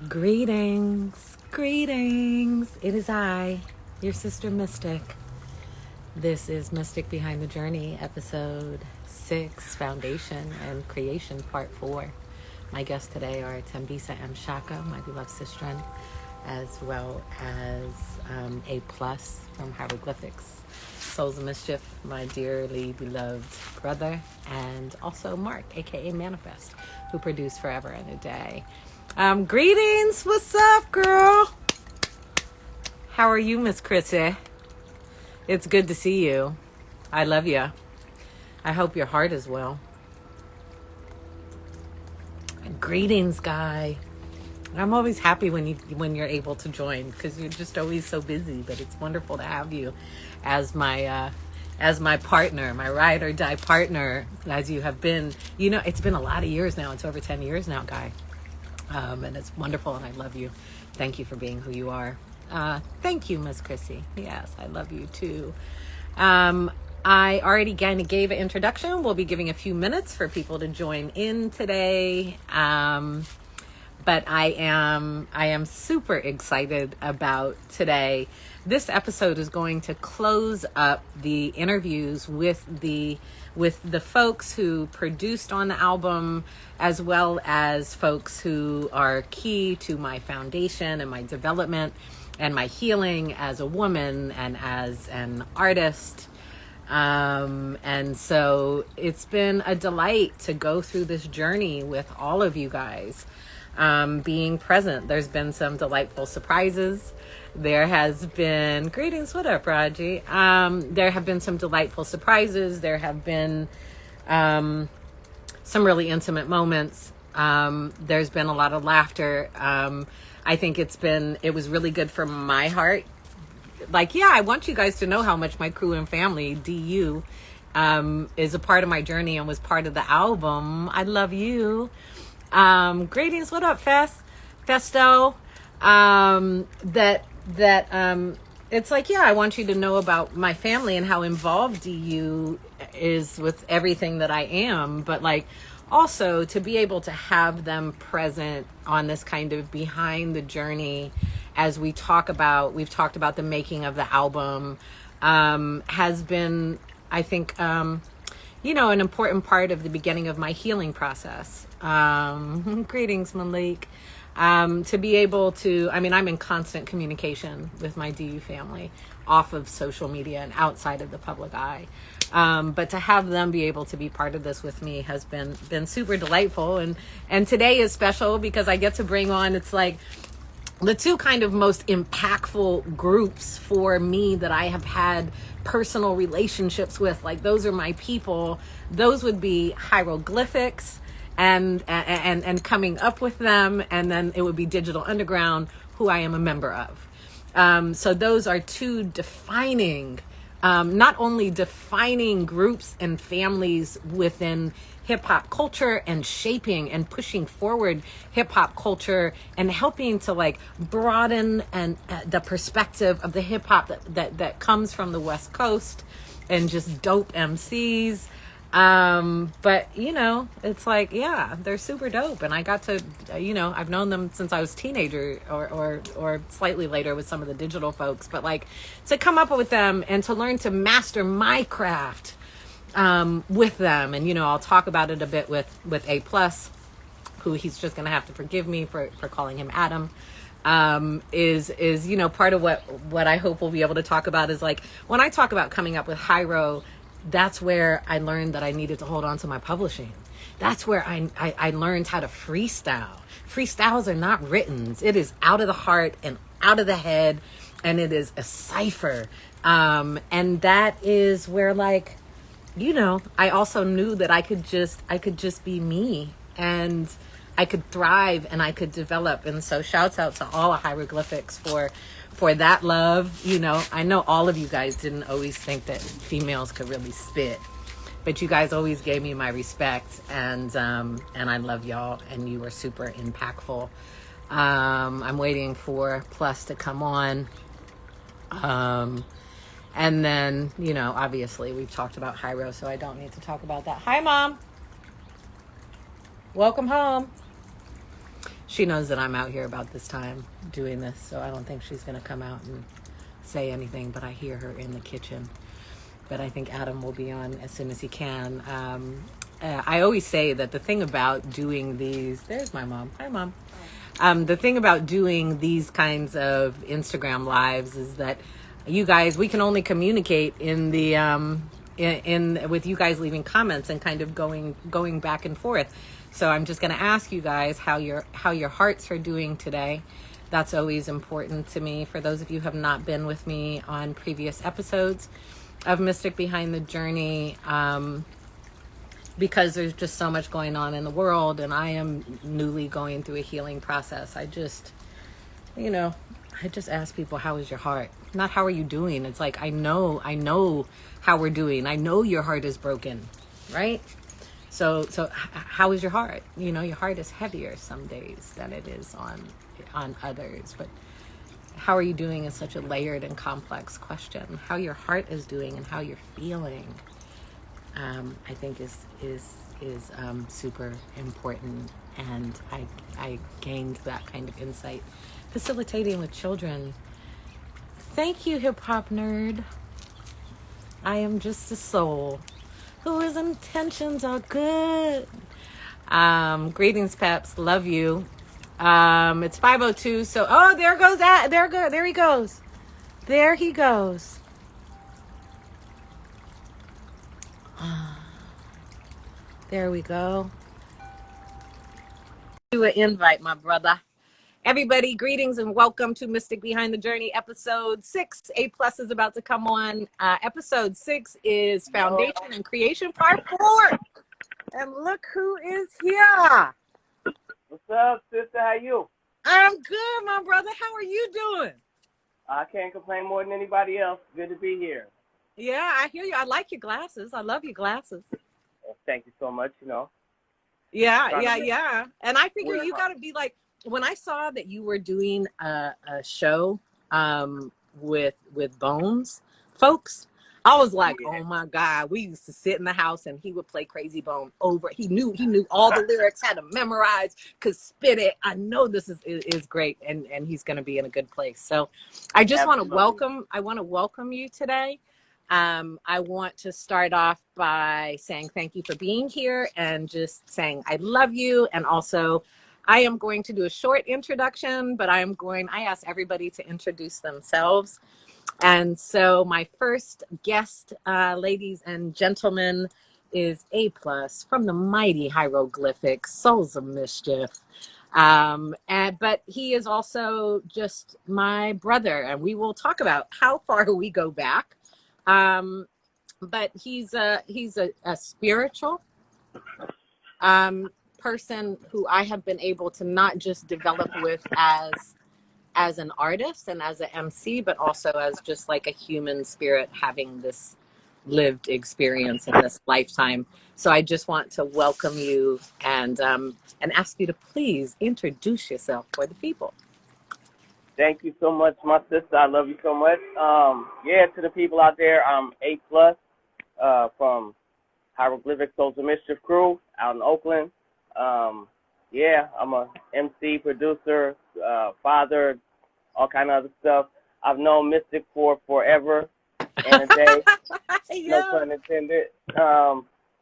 Greetings, greetings. It is I, your sister Mystic. This is Mystic Behind the Journey, episode 6, Foundation and Creation, part 4. My guests today are Thembisa Mshaka, my beloved sister, as well as A+ from Hieroglyphics, Souls of Mischief, my dearly beloved brother, and also Mark, aka Manifest, who produced Forever and a Day. Greetings. What's up, girl? How are you, Miss Chrissy? It's good to see you. I love you. I hope your heart is well. And greetings, Guy. I'm always happy when you're able to join because you're just always so busy. But it's wonderful to have you as my partner, my ride or die partner, as you have been. You know, it's been a lot of years now. It's over 10 years now, Guy. And it's wonderful, and I love you. Thank you for being who you are. Thank you, Miss Chrissy. Yes, I love you too. I already kind of gave an introduction. We'll be giving a few minutes for people to join in today. But I am super excited about today. This episode is going to close up the interviews with the folks who produced on the album, as well as folks who are key to my foundation and my development and my healing as a woman and as an artist. And so it's been a delight to go through this journey with all of you guys. Being present. There's been some delightful surprises. There has been, greetings, what up, Raji? There have been some delightful surprises. There have been some really intimate moments. There's been a lot of laughter. I think it was really good for my heart. Like, yeah, I want you guys to know how much my crew and family, DU, is a part of my journey and was part of the album. I love you. Greetings, what up, Festo? It's like, yeah, I want you to know about my family and how involved DU is with everything that I am, but like also to be able to have them present on this kind of behind the journey as we've talked about the making of the album, has been, I think, an important part of the beginning of my healing process. Greetings, Malik. To be able to, I'm in constant communication with my DU family off of social media and outside of the public eye. But to have them be able to be part of this with me has been super delightful. And today is special because I get to bring on, it's like the two kind of most impactful groups for me that I have had personal relationships with. Like, those are my people. Those would be Hieroglyphics and coming up with them, and then it would be Digital Underground, who I am a member of. So those are two defining, not only defining groups and families within hip-hop culture and shaping and pushing forward hip-hop culture and helping to like broaden and the perspective of the hip-hop that comes from the West Coast and just dope MCs. But it's like, yeah, they're super dope. And I got to, I've known them since I was a teenager or slightly later with some of the digital folks, but like to come up with them and to learn to master my craft, with them. And, I'll talk about it a bit with A+, who he's just going to have to forgive me for calling him Adam. Is part of what I hope we'll be able to talk about is like, when I talk about coming up with Hyro, that's where I learned that I needed to hold on to my publishing. That's where I learned how to freestyle. Freestyles are not written. It is out of the heart and out of the head, and it is a cipher. And that is where, like, I also knew that I could just be me, and I could thrive and I could develop. And so shouts out to all of Hieroglyphics for that love. I know all of you guys didn't always think that females could really spit, but you guys always gave me my respect, and I love y'all, and you were super impactful. I'm waiting for Plus to come on. And then, obviously we've talked about Hyro, so I don't need to talk about that. Hi, Mom. Welcome home. She knows that I'm out here about this time doing this, so I don't think she's going to come out and say anything, but I hear her in the kitchen. But I think Adam will be on as soon as he can. I always say that the thing about doing these, there's my mom. Hi, Mom. The thing about doing these kinds of Instagram lives is that you guys, we can only communicate in the with you guys leaving comments and kind of going back and forth. So I'm just going to ask you guys how your hearts are doing today. That's always important to me. For those of you who have not been with me on previous episodes of Mystic Behind the Journey, because there's just so much going on in the world, and I am newly going through a healing process. I just ask people, how is your heart? Not how are you doing? It's like, I know how we're doing. I know your heart is broken, right? So how is your heart? Your heart is heavier some days than it is on others. But how are you doing is such a layered and complex question. How your heart is doing and how you're feeling, I think is super important. And I gained that kind of insight facilitating with children. Thank you, hip hop nerd. I am just a soul whose intentions are good. Greetings, Peps. Love you. It's 5:02. So, there he goes. There he goes. There we go. Do an invite, my brother. Everybody, greetings and welcome to Mystic Behind the Journey, episode 6. A+ is about to come on. Episode 6 is Foundation and Creation, part 4. And look who is here. What's up, sister? How you? I'm good, my brother. How are you doing? I can't complain more than anybody else. Good to be here. Yeah, I hear you. I like your glasses. I love your glasses. Well, thank you so much, Yeah. And I figure you got to be like, when I saw that you were doing a show with Bones folks, I was like, oh my God, we used to sit in the house and he would play Crazy Bone over. He knew all the lyrics, had to memorize, could spit it. I know this is great, and he's going to be in a good place. So I just want to welcome you today. I want to start off by saying thank you for being here and just saying I love you. And also, I am going to do a short introduction, but I ask everybody to introduce themselves. And so my first guest, ladies and gentlemen, is A+ from the mighty Hieroglyphics, Souls of Mischief. But he is also just my brother, and we will talk about how far we go back. But he's a spiritual person who I have been able to not just develop with as an artist and as an MC, but also as just like a human spirit having this lived experience in this lifetime. So I just want to welcome you and ask you to please introduce yourself for the people. Thank you so much, my sister. I love you so much. To the people out there, I'm A+ from Hieroglyphics Souls of Mischief crew out in Oakland. I'm a MC, producer, father, all kind of other stuff. I've known Mystic for forever and a day. No pun intended.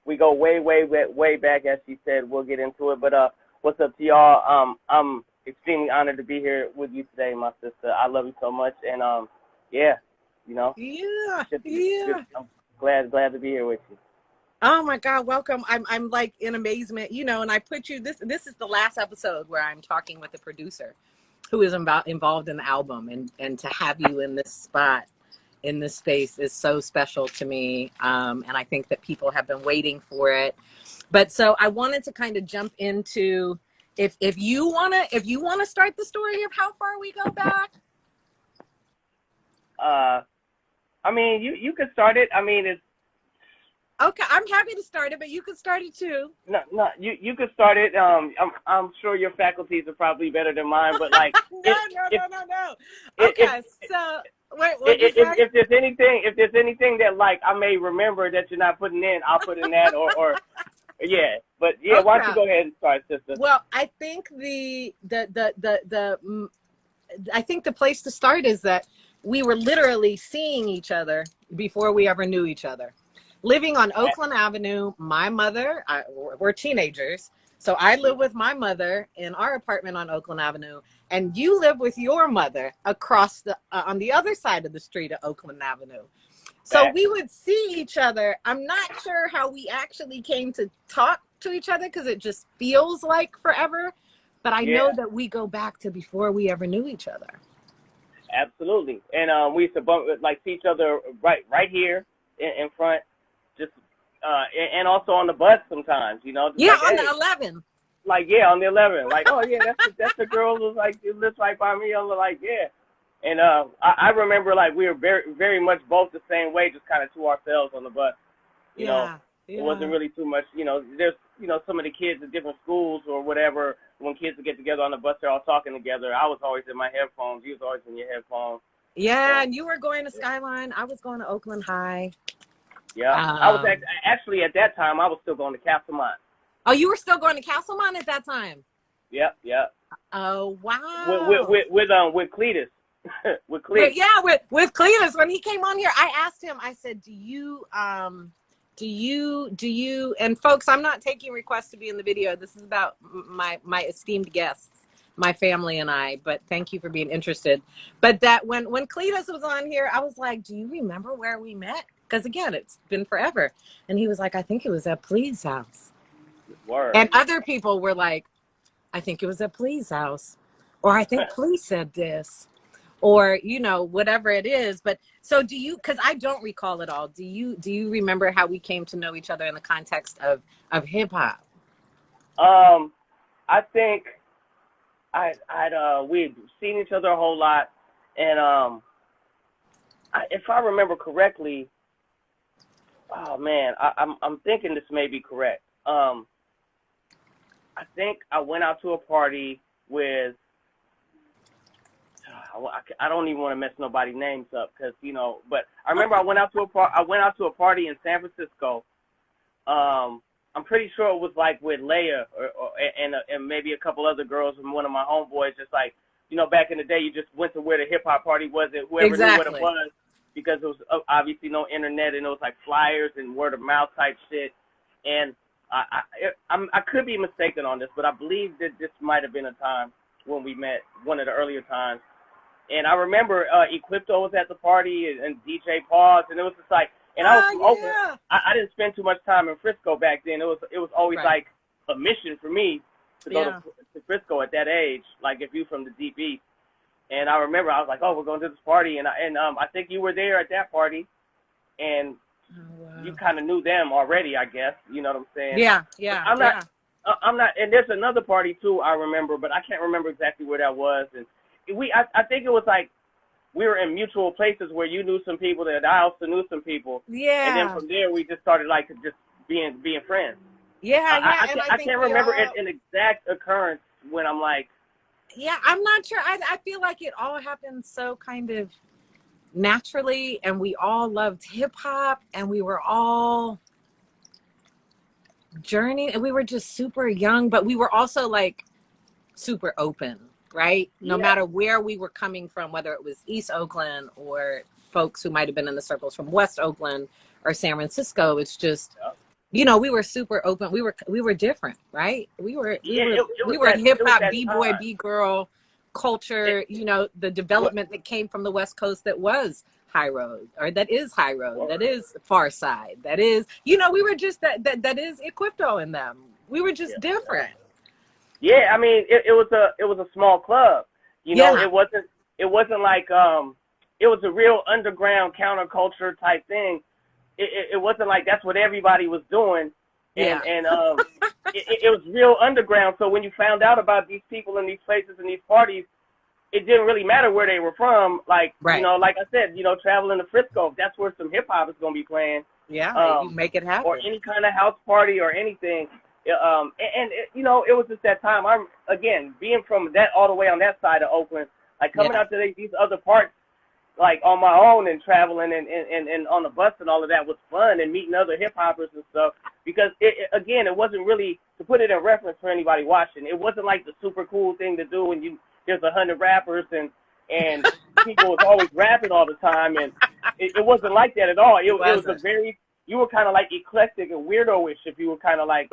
We go way back, as she said. We'll get into it. But what's up to y'all? I'm extremely honored to be here with you today, my sister. I love you so much. And I'm glad to be here with you. Oh my God, welcome. I'm like in amazement, and I put you, this is the last episode where I'm talking with the producer who is involved in the album, and to have you in this spot, in this space is so special to me. And I think that people have been waiting for it. But so I wanted to kind of jump into, if you wanna start the story of how far we go back. You could start it. It's okay. I'm happy to start it, but you could start it too. No, you could start it. I'm sure your faculties are probably better than mine, but like no. Okay, so wait. If there's anything that like I may remember that you're not putting in, I'll put in that or Yeah, but yeah, Oh why don't you crap. go ahead and start, sister? Well, I think I think the place to start is that we were literally seeing each other before we ever knew each other. Living on Oakland Avenue, my mother, we're teenagers, so I live with my mother in our apartment on Oakland Avenue, and you live with your mother across on the other side of the street of Oakland Avenue. So Back. we would see each other. I'm not sure how we actually came to talk to each other because it just feels like forever. But I know Yeah, that we go back to before we ever knew each other. absolutely. And we used to see each other right here in front, just and also on the bus sometimes. Just Yeah, like, on hey, the 11. like, yeah, on the 11. Like, oh yeah, that's the girl who's like lives right by me. I was like, yeah. And I remember like we were very much both the same way, just kind of to ourselves on the bus. You know, Yeah, it wasn't really too much. There's some of the kids at different schools or whatever. When kids would get together on the bus, they're all talking together. I was always in my headphones. You was always in your headphones. yeah. So, And you were going to Skyline. I was going to Oakland High. yeah, I was actually at that time. I was still going to Castlemont. Oh, you were still going to Castlemont at that time? Yep. Oh, wow. With Cletus. With Cletus. Yeah, with Cletus. When he came on here, I asked him, I said, do you, and folks, I'm not taking requests to be in the video. This is about my esteemed guests, my family and I, but thank you for being interested. But that when Cletus was on here, I was like, do you remember where we met? Because again, it's been forever. And he was like, I think it was at Plea's house. Word. And other people were like, I think it was at Plea's house. Or I think Plea said this. Or, whatever it is. But so do you, because I don't recall it all. Do you remember how we came to know each other in the context of hip hop? I think we'd seen each other a whole lot. And if I remember correctly, oh man, I'm thinking this may be correct. I think I went out to a party with, I don't even want to mess nobody's names up because, but I remember I went out to a party in San Francisco. I'm pretty sure it was like with Leia and maybe a couple other girls and one of my homeboys, just like, back in the day, you just went to where the hip hop party was and whoever knew what it was, because it was obviously no internet and it was like flyers and word of mouth type shit. And I could be mistaken on this, but I believe that this might have been a time when we met, one of the earlier times. And I remember Equipto was at the party and DJ Pause, and it was just like, and I was from Oakland. I didn't spend too much time in Frisco back then. It was always like a mission for me to go to Frisco at that age, like if you from the Deep East. And I remember I was like, oh, we're going to this party, and I think you were there at that party, and you kind of knew them already, I guess. You know what I'm saying? Yeah. I'm not, and there's another party too I remember, but I can't remember exactly where that was. And I think it was like we were in mutual places where you knew some people that I also knew some people. Yeah. And then from there we just started like just being friends. I can't remember an exact occurrence when I'm like. Yeah, I'm not sure. I feel like it all happened so kind of naturally, and we all loved hip hop, and we were all journeying, and we were just super young, but we were also like super open, right? No matter where we were coming from, whether it was East Oakland or folks who might have been in the circles from West Oakland or San Francisco, it's just, we were super open. We were different, right? We were hip hop, B-boy, B-girl culture, the development that came from the West Coast that was High Road, or that is High Road, that is Far Side, that is, we were just that is Equipto in them. We were just different. Yeah, I mean, it was a small club. It wasn't like it was a real underground counterculture type thing. It wasn't like that's what everybody was doing. And it was real underground. So when you found out about these people in these places and these parties, it didn't really matter where they were from. Like, like I said, traveling to Frisco, that's where some hip hop is going to be playing. Yeah, you make it happen. Or any kind of house party or anything. It was just that time. I'm, again, being from that all the way on that side of Oakland, like coming out to these other parts, like on my own and traveling and on the bus and all of that was fun, and meeting other hip hoppers and stuff. Because again, it wasn't really, to put it in reference for anybody watching, it wasn't like the super cool thing to do when there's 100 rappers and people was always rapping all the time, and it wasn't like that at all. It was a very, you were kind of like eclectic and weirdo-ish if you were kind of like,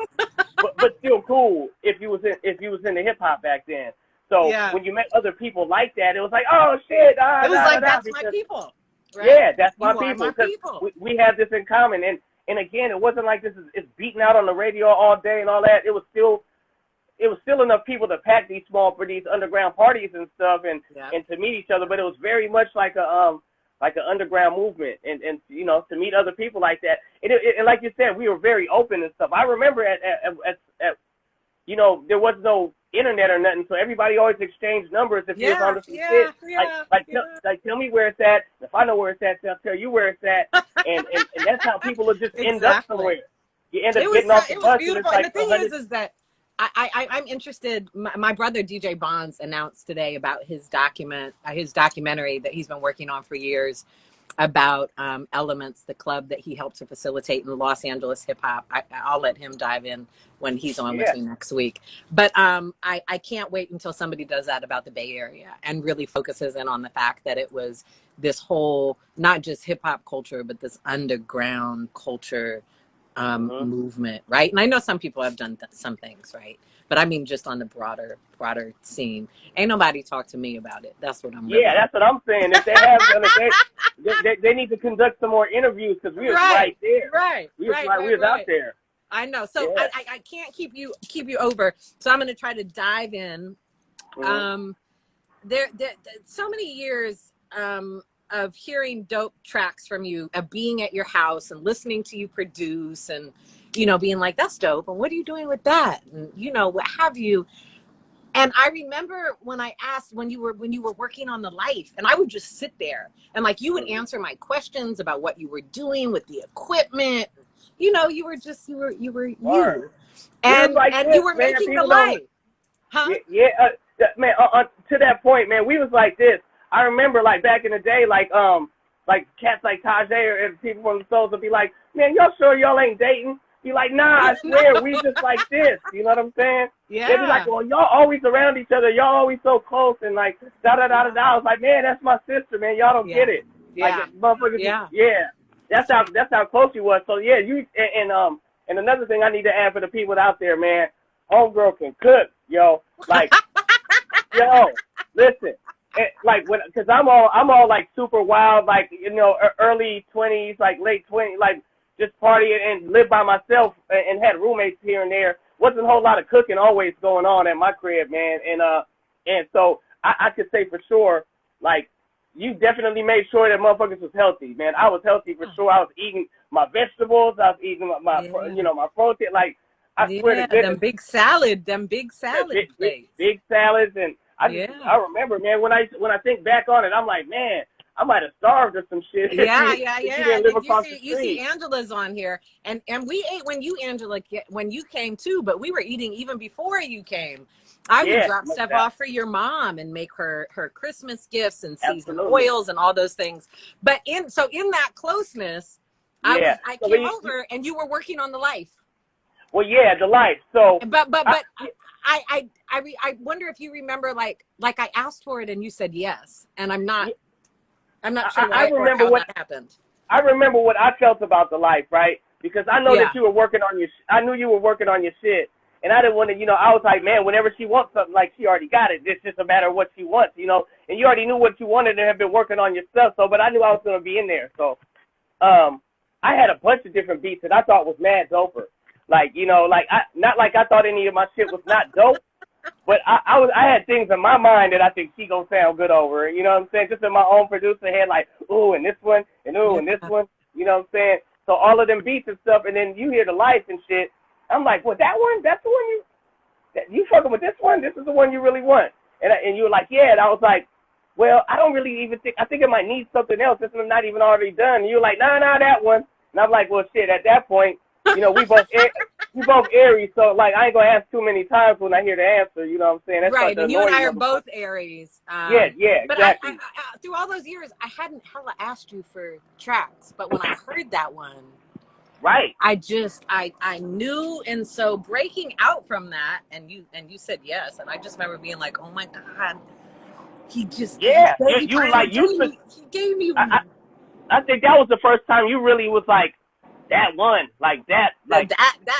but still cool if you was in the hip hop back then. So when you met other people like that, it was like, oh shit, it was like that's my people. Right? Yeah, that's my you people. Are my people. We have this in common, and again, it wasn't like it's beaten out on the radio all day and all that. It was still enough people to pack these underground parties and stuff, and to meet each other. But it was very much like an underground movement, and you know, to meet other people like that. And like you said, we were very open and stuff. I remember at you know, there was no internet or nothing, so everybody always exchanged numbers if you was on some shit. Tell me where it's at. If I know where it's at, I'll tell you where it's at. And that's how people will just end up somewhere. You end up getting off the bus. It was beautiful. And the thing is that I'm interested. My brother DJ Bonds announced today about his documentary that he's been working on for years about Elements, the club that he helped to facilitate in Los Angeles hip hop. I'll let him dive in when he's on with me next week. But I can't wait until somebody does that about the Bay Area and really focuses in on the fact that it was this whole, not just hip hop culture, but this underground culture movement, right? And I know some people have done some things, right? But I mean, just on the broader scene. Ain't nobody talked to me about it. That's what I'm really that's what I'm saying. If they have done it, they need to conduct some more interviews, because we was right there. We was out there. I know. So I can't keep you over. So I'm going to try to dive in. There so many years of hearing dope tracks from you, of being at your house and listening to you produce, and you know, being like, that's dope, and what are you doing with that, and you know, what have you. And I remember when I asked, when you were working on The Life, and I would just sit there and like, you would answer my questions about what you were doing with the equipment. You know, you were and you were making The Life. Man, to that point, man, we was like this. I remember, like, back in the day, like cats like Tajay and people from the Souls would be like, man, y'all sure y'all ain't dating? Be like, nah, I swear, we just like this. You know what I'm saying? Yeah. They'd be like, well, y'all always around each other. Y'all always so close, and like, da-da-da-da-da. I was like, man, that's my sister, man. Y'all don't get it. Like, motherfuckers, That's how close you was. So, yeah, you, and another thing I need to add for the people out there, man, homegirl can cook, yo. Like, yo, listen. Like, because I'm all like super wild, like, you know, early 20s, like late 20s, like just partying and live by myself and had roommates here and there. Wasn't a whole lot of cooking always going on at my crib, man. And so I could say for sure, like, you definitely made sure that motherfuckers was healthy, man. I was healthy for sure. I was eating my vegetables. I was eating my you know, my protein. Like, I swear to goodness. Them big salads. Big salads. And I remember, man, when I think back on it, I'm like, man, I might have starved or some shit. Yeah. You see Angela's on here, and we ate when you came too, but we were eating even before you came. I would drop stuff off for your mom and make her Christmas gifts and seasoned oils and all those things. But in that closeness, I came over and you were working on The Life. Well, yeah, The Life. So, but I wonder if you remember, like I asked for it and you said yes, and I'm not sure I remember how that happened. I remember what I felt about The Life, right? Because I know that you were working on I knew you were working on your shit, and I didn't want to, you know, I was like, man, whenever she wants something, like, she already got it. It's just a matter of what she wants, you know, and you already knew what you wanted and have been working on your stuff. So, but I knew I was going to be in there. So, I had a bunch of different beats that I thought was mad doper. Like, you know, like, not like I thought any of my shit was not dope, but I had things in my mind that I think she gonna sound good over. You know what I'm saying? Just in my own producer head, like, ooh, and this one, and ooh, and this one. You know what I'm saying? So all of them beats and stuff, and then you hear The Life and shit. I'm like, well, that one, that's the one you fucking with this one? This is the one you really want? And you were like, yeah. And I was like, well, I don't really even think, I think it might need something else. This one's not even already done. And you were like, nah, that one. And I'm like, well, shit, at that point, you know, we both we both Aries, so like I ain't gonna ask too many times when I hear the answer. You know what I'm saying? That's like Right, the and you and annoying I are motherfucker. both Aries. Yeah, yeah, But exactly. through all those years, I hadn't hella asked you for tracks. But when I heard that one, Right. I knew, and so breaking out from that, and you said yes, and I just remember being like, oh my God, he Yeah, you finally like you. gave me I think that was the first time you really was like that one, like that, that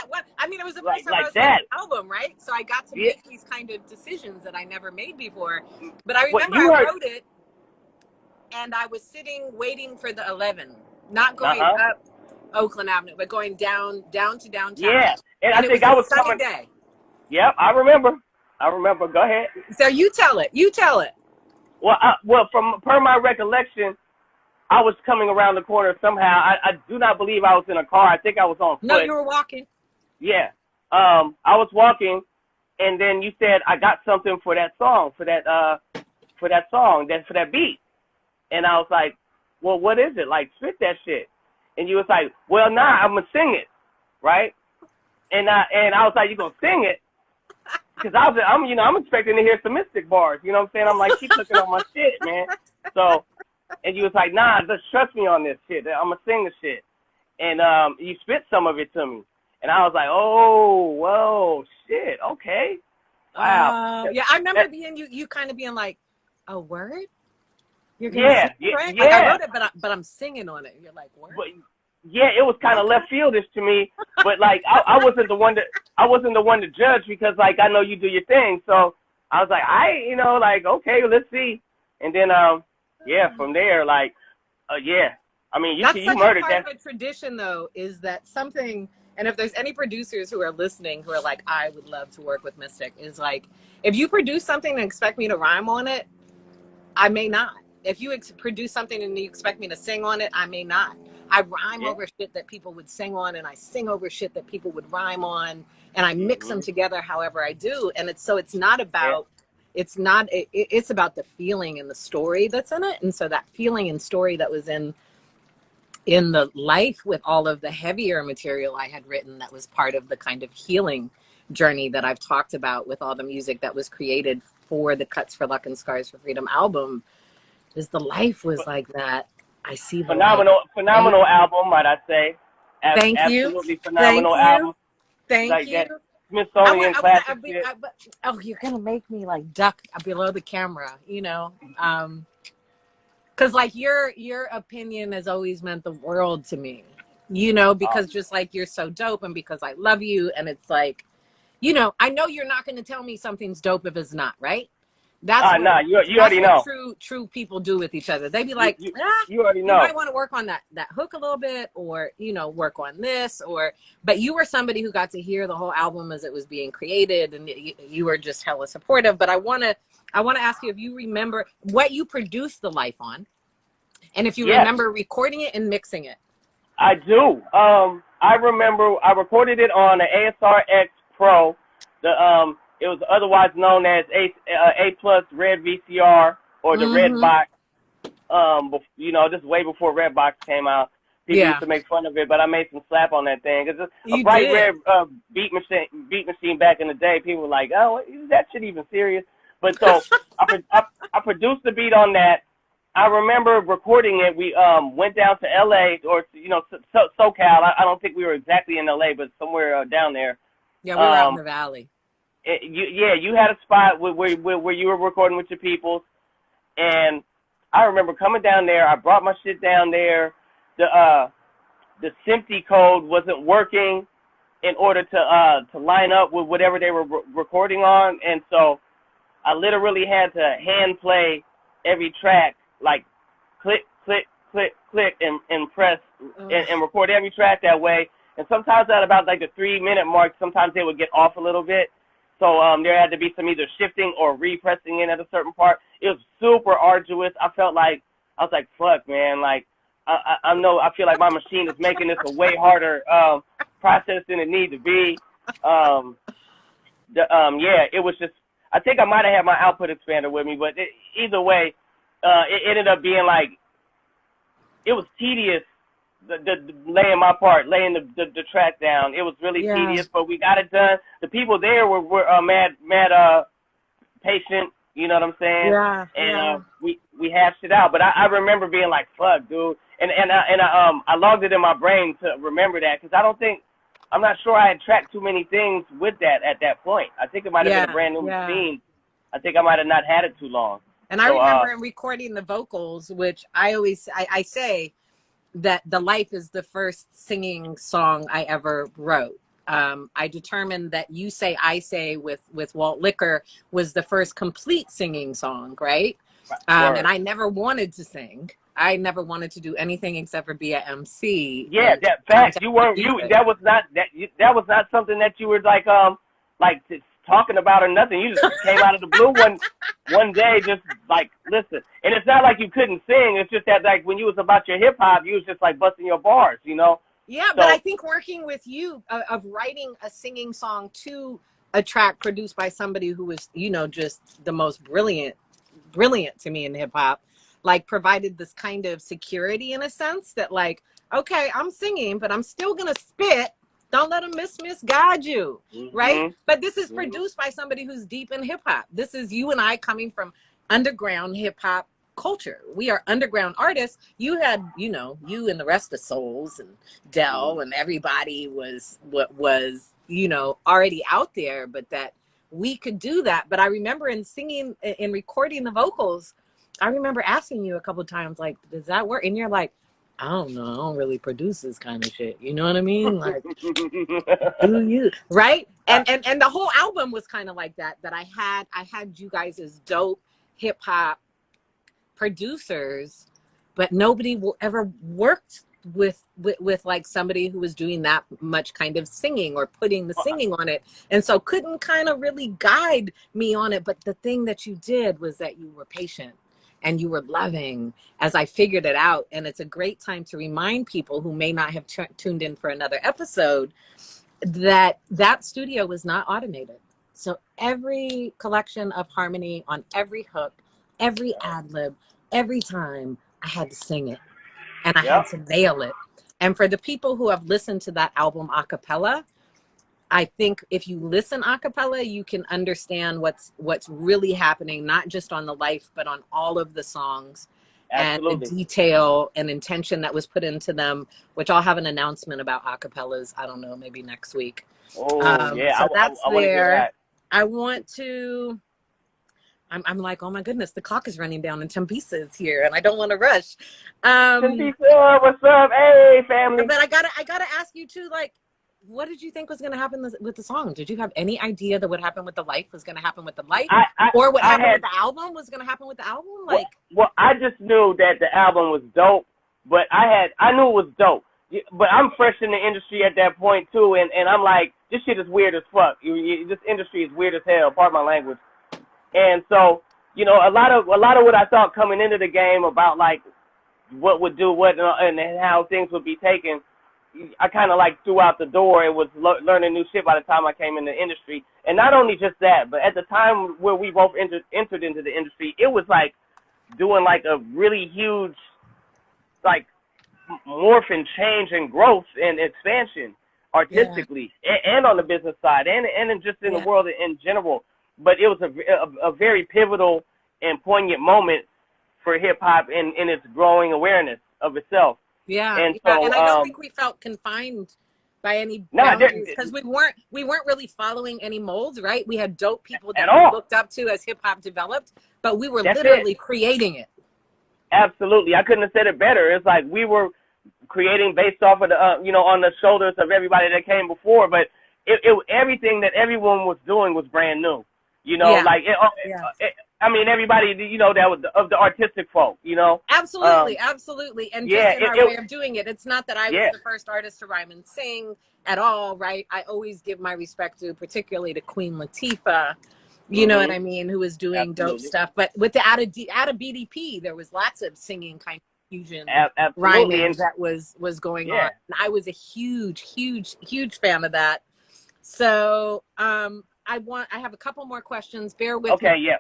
one. I mean, it was the first time I like was making that. an album, right? So I got to Yeah. make these kind of decisions that I never made before. But I What remember you I heard? wrote it, and I was sitting waiting for the 11, not Uh going huh. up Oakland Avenue, but going down to downtown. Yeah, and I And it think was a I was sunny coming. day. Yep, I remember. I remember. Go ahead. So you tell it. You tell it. Well, from per my recollection, I was coming around the corner somehow. I do not believe I was in a car. I think I was on No, foot. you were walking. Yeah. I was walking, and then you said I got something for that song, for that song, for that beat. And I was like, well, what is it? Like, spit that shit. And you was like, well, nah, I'm gonna sing it, right? And I was like, you gonna sing it? Because I'm expecting to hear some Mystic bars. You know what I'm saying? I'm like, she cooking on my shit, man. So, and you was like, nah, just trust me on this shit. I'm gonna sing the shit. And you spit some of it to me, and I was like, oh, whoa, shit, okay, wow. Yeah, I remember you kind of being like, a word? You're gonna Yeah, sing, right? Like I yeah. wrote it, but I'm singing on it. You're like, word? But yeah, it was kind of left fieldish to me. But like, I wasn't the one to judge because like I know you do your thing. So I was like, like okay, let's see. And then yeah, from there like, yeah. I mean, That's you such a murdered part that. of a tradition, though, is that something. And if there's any producers who are listening who are like, I would love to work with Mystic, is like, if you produce something and expect me to rhyme on it, I may not. If you produce something and you expect me to sing on it, I may not. I rhyme Yeah. over shit that people would sing on, and I sing over shit that people would rhyme on, and I mix them together however I do. And it's not about, it's about the feeling and the story that's in it. And so that feeling and story that was in the life with all of the heavier material I had written, that was part of the kind of healing journey that I've talked about with all the music that was created for the Cuts for Luck and Scars for Freedom album, is the life was like that. I see the light. Phenomenal album, might I say. Thank you. Absolutely Thank phenomenal you. album. Thank Like you. that Smithsonian classic shit. Oh, you're gonna make me like duck below the camera, because like your opinion has always meant the world to me, because just like you're so dope, and because I love you, and it's like, I know you're not going to tell me something's dope if it's not, right? That's what you already know. true people do with each other. They be like, you already you know. might want to work on that hook a little bit, or work on this, but you were somebody who got to hear the whole album as it was being created, and you were just hella supportive. But I want to ask you if you remember what you produced the life on, and if you remember recording it and mixing it. I do. I remember I recorded it on an ASR X Pro. It was otherwise known as A Plus Red VCR, or the Red Box. Just way before Red Box came out. People used to make fun of it, but I made some slap on that thing. It's a bright red beat machine back in the day. People were like, "Oh, is that shit even serious?" But so I produced the beat on that. I remember recording it. We went down to LA, or SoCal. I don't think we were exactly in LA, but somewhere down there. Yeah, we were out in the valley. You had a spot where you were recording with your people, and I remember coming down there. I brought my shit down there. The SMPTE code wasn't working in order to line up with whatever they were recording on, and so I literally had to hand play every track, like click, click, click, click, and press and record every track that way. And sometimes at about like the 3-minute mark, sometimes they would get off a little bit. So there had to be some either shifting or repressing in at a certain part. It was super arduous. I felt like, I was like, fuck, man. Like, I feel like my machine is making this a way harder process than it needs to be. It was just, I think I might have had my output expander with me, but either way, it ended up being like, it was tedious laying my part, laying the track down. It was really tedious, but we got it done. The people there were mad patient. You know what I'm saying? Yeah. And we hashed it out. But I remember being like, "Fuck, dude," and I logged it in my brain to remember that, because I'm not sure I had tracked too many things with that at that point. I think it might have been a brand new machine. I think I might have not had it too long. And I remember in recording the vocals, which I say that The Life is the first singing song I ever wrote. I determined that You Say, I Say with Walt Liquor was the first complete singing song, right? And I never wanted to sing. I never wanted to do anything except for be an MC. Yeah, that fact. That was not something that you were like talking about or nothing. You just came out of the blue one day, just like, listen. And it's not like you couldn't sing. It's just that, like, when you was about your hip hop, you was just like busting your bars, you know? Yeah, so, but I think working with you of writing a singing song to a track produced by somebody who was, you know, just the most brilliant to me in hip hop, like, provided this kind of security in a sense that, like, okay, I'm singing, but I'm still gonna spit. Don't let them misguide you, right? But this is produced by somebody who's deep in hip hop. This is you and I coming from underground hip hop culture. We are underground artists. You had, you know, you and the rest of Souls and Dell and everybody was you know, already out there, but that we could do that. But I remember in singing, in recording the vocals, I remember asking you a couple of times, like, does that work? And you're like, I don't know. I don't really produce this kind of shit. You know what I mean? Like, do you, right? And the whole album was kind of like that. That I had you guys as dope hip hop producers, but nobody will ever worked with like somebody who was doing that much kind of singing or putting the singing on it, and so couldn't kind of really guide me on it. But the thing that you did was that you were patient. And you were loving as I figured it out. And it's a great time to remind people who may not have tuned in for another episode that studio was not automated. So every collection of harmony on every hook, every ad lib, every time I had to sing it and I had to nail it. And for the people who have listened to that album a cappella, I think if you listen a cappella, you can understand what's really happening, not just on The Life, but on all of the songs. Absolutely. And the detail and intention that was put into them, which I'll have an announcement about a cappellas, I don't know, maybe next week. Oh, yeah. So that's I there. That. I want to, I'm like, oh my goodness, the clock is running down and Thembisa is here and I don't want to rush. Thembisa, what's up? Hey, family. But I gotta ask you too, like, what did you think was going to happen with the song? Did you have any idea that what happened with The Life was going to happen with The Life? Or what happened with the album was going to happen with the album? Like, well, I just knew that the album was dope, but I knew it was dope. But I'm fresh in the industry at that point too, and I'm like, this shit is weird as fuck. This industry is weird as hell, pardon my language. And so, you know, a lot of what I thought coming into the game about like what would do what and how things would be taken, I kind of like threw out the door. It was learning new shit by the time I came in the industry. And not only just that, but at the time where we both entered into the industry, it was like doing like a really huge, like, morph and change and growth and expansion artistically and on the business side and just in the world in general. But it was a very pivotal and poignant moment for hip hop in its growing awareness of itself. Yeah, and so, and I don't think we felt confined by any boundaries because we weren't really following any molds, right? We had dope people that we looked up to as hip hop developed, but we were literally creating it. Absolutely, I couldn't have said it better. It's like we were creating based off of the on the shoulders of everybody that came before, but it everything that everyone was doing was brand new. I mean, everybody, that was of the artistic folk, Absolutely. And just in our way of doing it, it's not that I was the first artist to rhyme and sing at all, right? I always give my respect to, particularly to Queen Latifah, you know what I mean, who was doing dope stuff. But with the out of BDP, there was lots of singing kind of fusion rhyming that was going on. And I was a huge fan of that. So I have a couple more questions. Bear with me. Okay, yeah.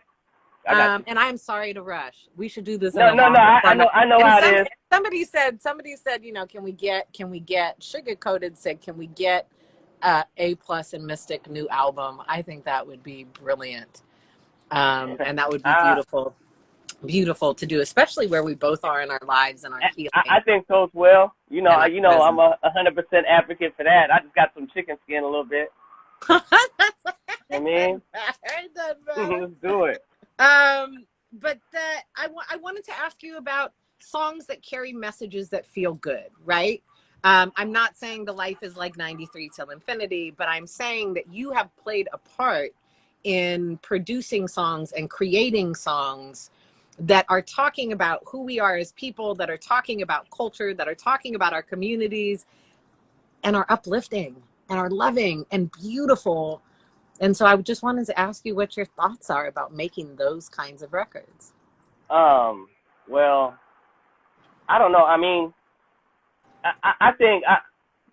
And I'm sorry to rush. We should do this. No. I know how it is. somebody said, you know, can we get Sugar Coated said, can we get A Plus and Mystic new album? I think that would be brilliant. And that would be beautiful to do, especially where we both are in our lives and our healing. I think so as well. You know, I'm 100% advocate for that. I just got some chicken skin a little bit. I mean, let's do it. But I wanted to ask you about songs that carry messages that feel good, right? I'm not saying the life is like 93 till infinity, but I'm saying that you have played a part in producing songs and creating songs that are talking about who we are as people, that are talking about culture, that are talking about our communities, and are uplifting and are loving and beautiful. And so I just wanted to ask you what your thoughts are about making those kinds of records. Well, I don't know. I mean, I think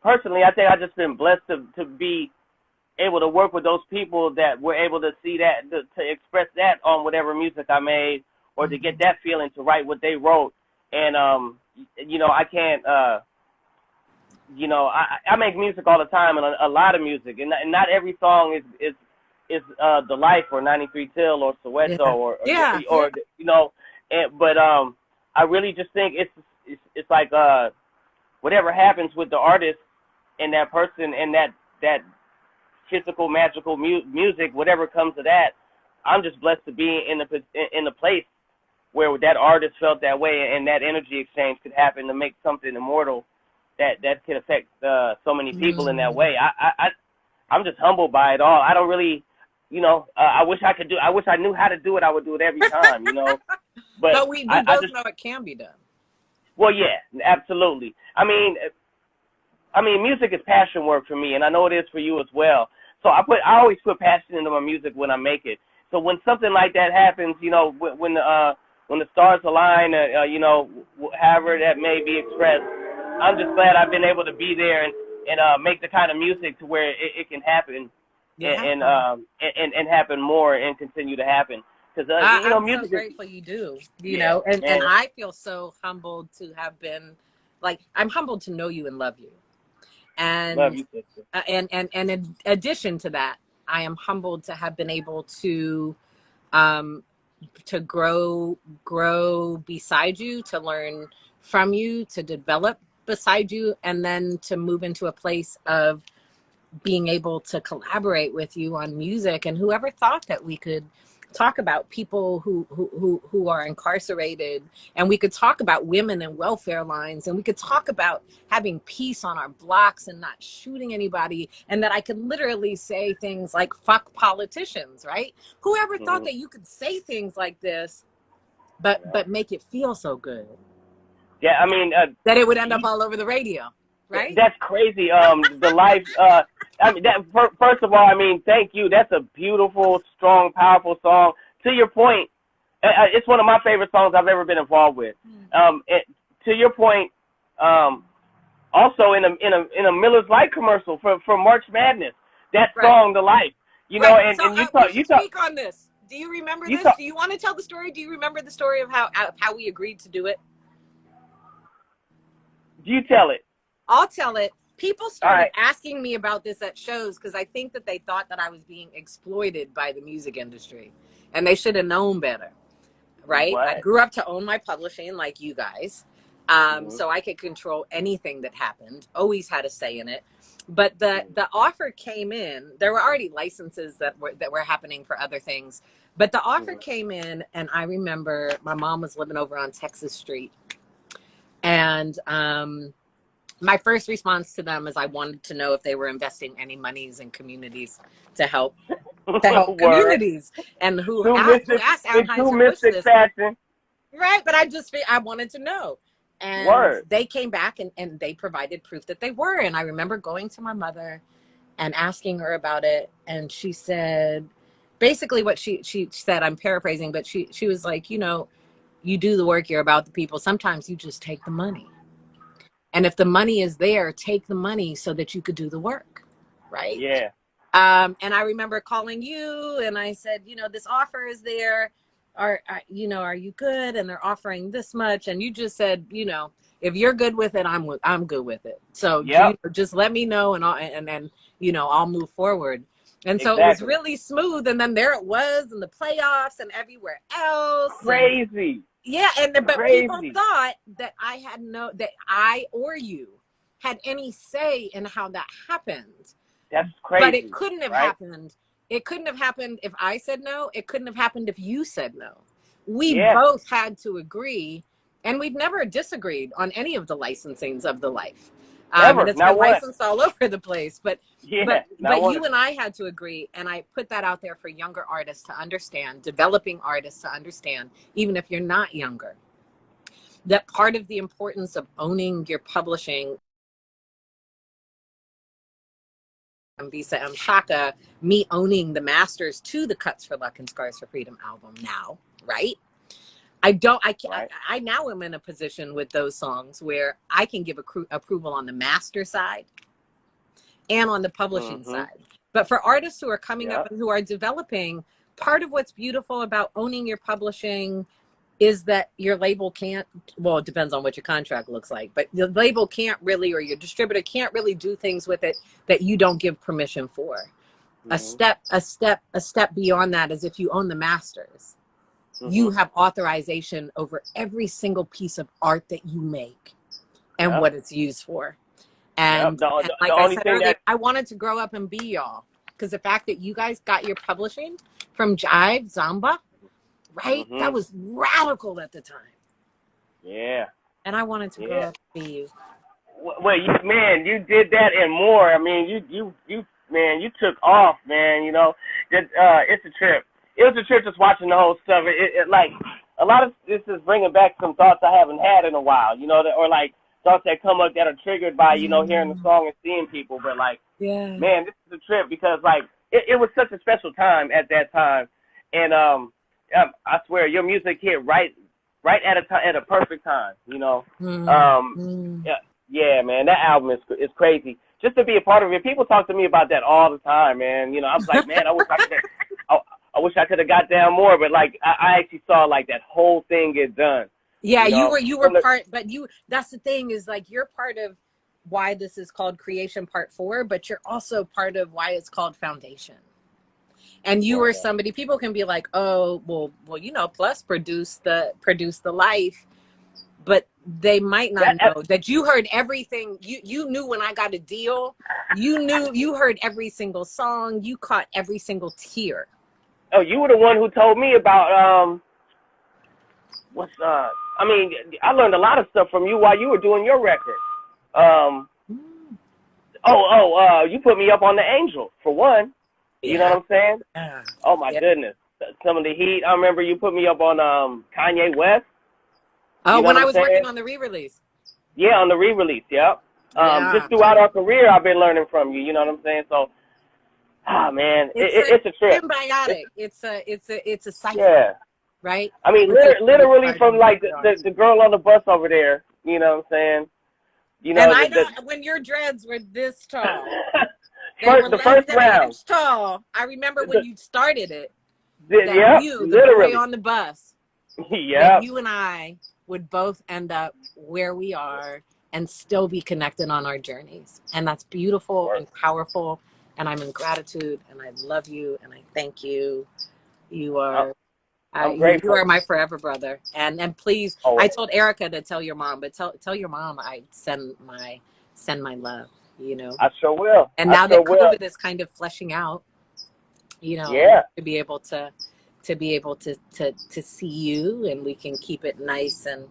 personally, I think I've just been blessed to be able to work with those people that were able to see that, to express that on whatever music I made, or to get that feeling to write what they wrote. And, you know, I can't, you know, I make music all the time, and a lot of music, and not every song is The Life or 93 Till or Soweto or you know, but I really just think it's like whatever happens with the artist and that person and that physical magical music, whatever comes to that, I'm just blessed to be in the place where that artist felt that way, and that energy exchange could happen to make something immortal that could affect so many people in that way. I'm just humbled by it all. I don't really, you know, I wish I knew how to do it. I would do it every time, you know. But we both know it can be done. Well, yeah, absolutely. I mean, music is passion work for me, and I know it is for you as well. So I always put passion into my music when I make it. So when something like that happens, you know, when the stars align, you know, however that may be expressed, I'm just glad I've been able to be there and make the kind of music to where it can happen, and happen more and continue to happen. Because you know, music. I'm so grateful you do. You know, and I feel so humbled to have been, like, I'm humbled to know you and love you. And love you, sister. And in addition to that, I am humbled to have been able to grow beside you, to learn from you, to develop beside you, and then to move into a place of being able to collaborate with you on music. And whoever thought that we could talk about people who are incarcerated, and we could talk about women and welfare lines, and we could talk about having peace on our blocks and not shooting anybody, and that I could literally say things like fuck politicians, right? Whoever thought that you could say things like this but make it feel so good? Yeah, I mean, that it would end up all over the radio, right? That's crazy. The Life, I mean, first of all, I mean, thank you. That's a beautiful, strong, powerful song. To your point, it's one of my favorite songs I've ever been involved with. To your point, also in a Miller's Light commercial for March Madness, that song, The Life, you know, and you speak on this. Do you remember this? Do you want to tell the story? Do you remember the story of how we agreed to do it? You tell it. I'll tell it. People started asking me about this at shows because I think that they thought that I was being exploited by the music industry, and they should have known better, right? What? I grew up to own my publishing like you guys, so I could control anything that happened, always had a say in it. But the offer came in. There were already licenses that were happening for other things, but the offer came in, and I remember my mom was living over on Texas Street, and my first response to them is I wanted to know if they were investing any monies in communities to help communities, and who asked Anheuser-Busch this. Right, but I wanted to know. And they came back and they provided proof that they were. And I remember going to my mother and asking her about it. And she said, basically what she said, I'm paraphrasing, but she was like, you know, you do the work, you're about the people. Sometimes you just take the money. And if the money is there, take the money so that you could do the work, right? Yeah. And I remember calling you, and I said, you know, this offer is there. Are you good? And they're offering this much. And you just said, you know, if you're good with it, I'm good with it. So just let me know, and I'll move forward. And so it was really smooth. And then there it was in the playoffs and everywhere else. Crazy. But people thought that I or you had any say in how that happened. That's crazy. But it couldn't have happened. It couldn't have happened if I said no. It couldn't have happened if you said no. We both had to agree, and we've never disagreed on any of the licensings of the life. And it's been licensed all over the place, but you and I had to agree, and I put that out there for younger artists to understand, developing artists to understand, even if you're not younger, that part of the importance of owning your publishing. Thembisa Mshaka, me owning the masters to the Cuts for Luck and Scars for Freedom album now, right? I now am in a position with those songs where I can give approval on the master side and on the publishing side. But for artists who are coming up and who are developing, part of what's beautiful about owning your publishing is that your label can't, well, it depends on what your contract looks like, but the label can't really, or your distributor can't really do things with it that you don't give permission for. A step beyond that is if you own the masters. You have authorization over every single piece of art that you make and what it's used for. And, like I said earlier, I wanted to grow up and be y'all, because the fact that you guys got your publishing from Jive Zamba, right? That was radical at the time. Yeah. And I wanted to grow up and be you. Well, you did that and more. I mean, you took off, man. You know, it's a trip. It was a trip just watching the whole stuff. It like a lot of this is bringing back some thoughts I haven't had in a while, you know, or like thoughts that come up that are triggered by, you know, hearing the song and seeing people. But like, man, this is a trip because like it was such a special time at that time, and I swear your music hit right at a perfect time, you know. Yeah, man, that album is crazy. Just to be a part of it, people talk to me about that all the time, man. You know, I was like, man, I wish I could have got down more, but like I actually saw like that whole thing get done. Yeah, you were part, but that's the thing is like you're part of why this is called Creation Part 4, but you're also part of why it's called Foundation. And you were somebody, people can be like, oh, well, you know, Plus produced the life, but they might not know that you heard everything. You knew when I got a deal, you heard every single song, you caught every single tear. Oh, you were the one who told me about I mean, I learned a lot of stuff from you while you were doing your record. You put me up on the Angel for one. You know what I'm saying? Oh my goodness, some of the heat. I remember you put me up on Kanye West. Oh, you know when I was working on the re-release. Yeah, on the re-release. Yep. Just throughout our career, I've been learning from you. You know what I'm saying? So. Ah, man, it's a trip. Symbiotic. It's a cycle, right? I mean, literally from like the girl on the bus over there. You know what I'm saying? You know, and I know when your dreads were this tall, the first round tall. I remember when you started it. Literally on the bus. Yeah, you and I would both end up where we are and still be connected on our journeys, and that's beautiful and powerful. And I'm in gratitude, and I love you, and I thank you. You are, you are my forever brother. And please, I told Erica to tell your mom, but tell your mom I send my love. You know, I sure will. And now that COVID is kind of fleshing out, you know, to be able to see you, and we can keep it nice and,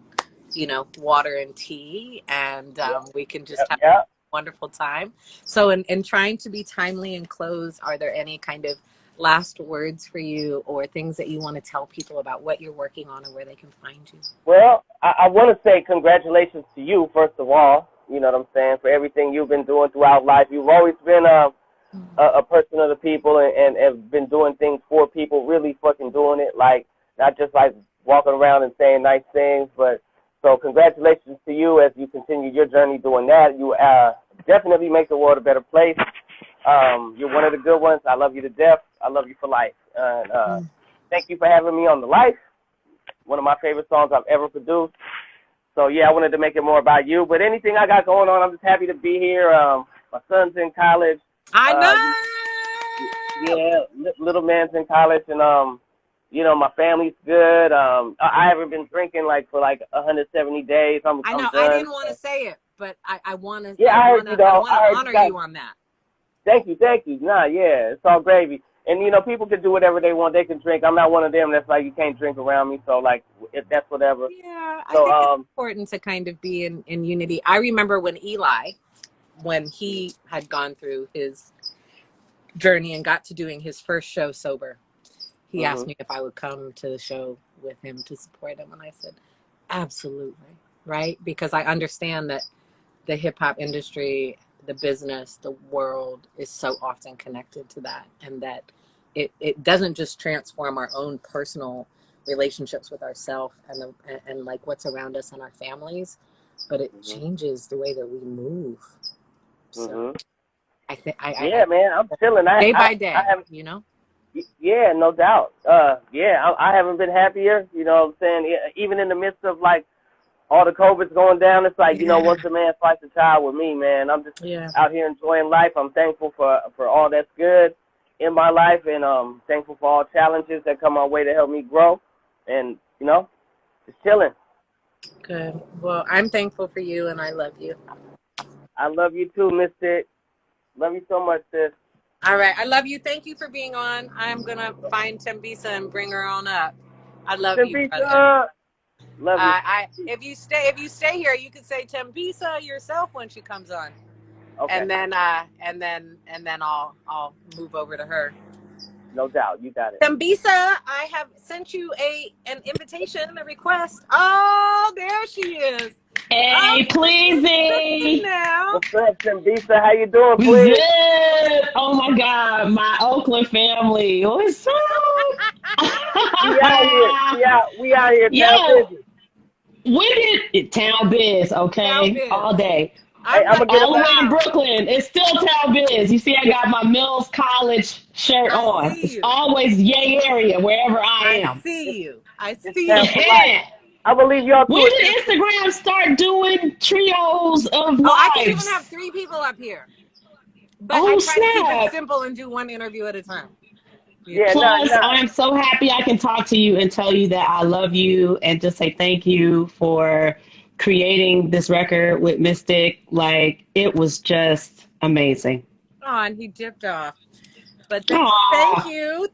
you know, water and tea, and we can just have a wonderful time. So in trying to be timely and close, are there any kind of last words for you or things that you want to tell people about what you're working on or where they can find you? Well, I want to say congratulations to you, first of all, you know what I'm saying, for everything you've been doing throughout life. You've always been a person of the people and have been doing things for people, really fucking doing it, like not just like walking around and saying nice things, but so congratulations to you as you continue your journey doing that. You definitely make the world a better place. You're one of the good ones. I love you to death. I love you for life. Thank you for having me on The Life, one of my favorite songs I've ever produced. So So yeah, I wanted to make it more about you. But anything I got going on, I'm just happy to be here. My son's in college. I know. Little man's in college, and my family's good. I haven't been drinking for 170 days. I'm I know. I'm done. I didn't want to say it, but I want to. Yeah, I want to honor you on that. Thank you. Nah, yeah, it's all gravy. And people can do whatever they want. They can drink. I'm not one of them that's like, you can't drink around me. So if that's whatever. Yeah, I so, think it's important to kind of be in unity. I remember when he had gone through his journey and got to doing his first show sober. He asked me if I would come to the show with him to support him, and I said, absolutely, right? Because I understand that the hip hop industry, the business, the world is so often connected to that, and that it doesn't just transform our own personal relationships with ourselves and like what's around us and our families, but it changes the way that we move. So I think man, I'm chilling. Day by day, Yeah, no doubt. I haven't been happier. You know what I'm saying? Even in the midst of all the COVID's going down, it's once a man fights a child with me, man. I'm just out here enjoying life. I'm thankful for all that's good in my life, and thankful for all challenges that come my way to help me grow, and just chilling. Good. Well, I'm thankful for you, and I love you. I love you too, Mystic. Love you so much, sis. All right, I love you. Thank you for being on. I'm gonna find Thembisa and bring her on up. I love you, brother. Love you. If you stay here, you can say Thembisa yourself when she comes on. Okay. And then I'll move over to her. No doubt, you got it. Thembisa, I have sent you an invitation, a request. Oh, there she is. Hey, Pleasy. What's up, Thembisa? How you doing, please? Good. Oh my God, my Oakland family. What's up? We out here. Yo, Town Biz, okay? Town Biz. All day. I'm gonna get all the way in Brooklyn. It's still Town Biz. You see, I got my Mills College shirt on. It's always Yay area wherever I am. I see you. Yeah. I believe y'all. When did Instagram start doing trios of lives? I can even have 3 people up here. But I try to keep it simple and do one interview at a time. Yeah. Plus, I am so happy I can talk to you and tell you that I love you and just say thank you for creating this record with Mystic. It was just amazing. Oh, and he dipped off. But thank you.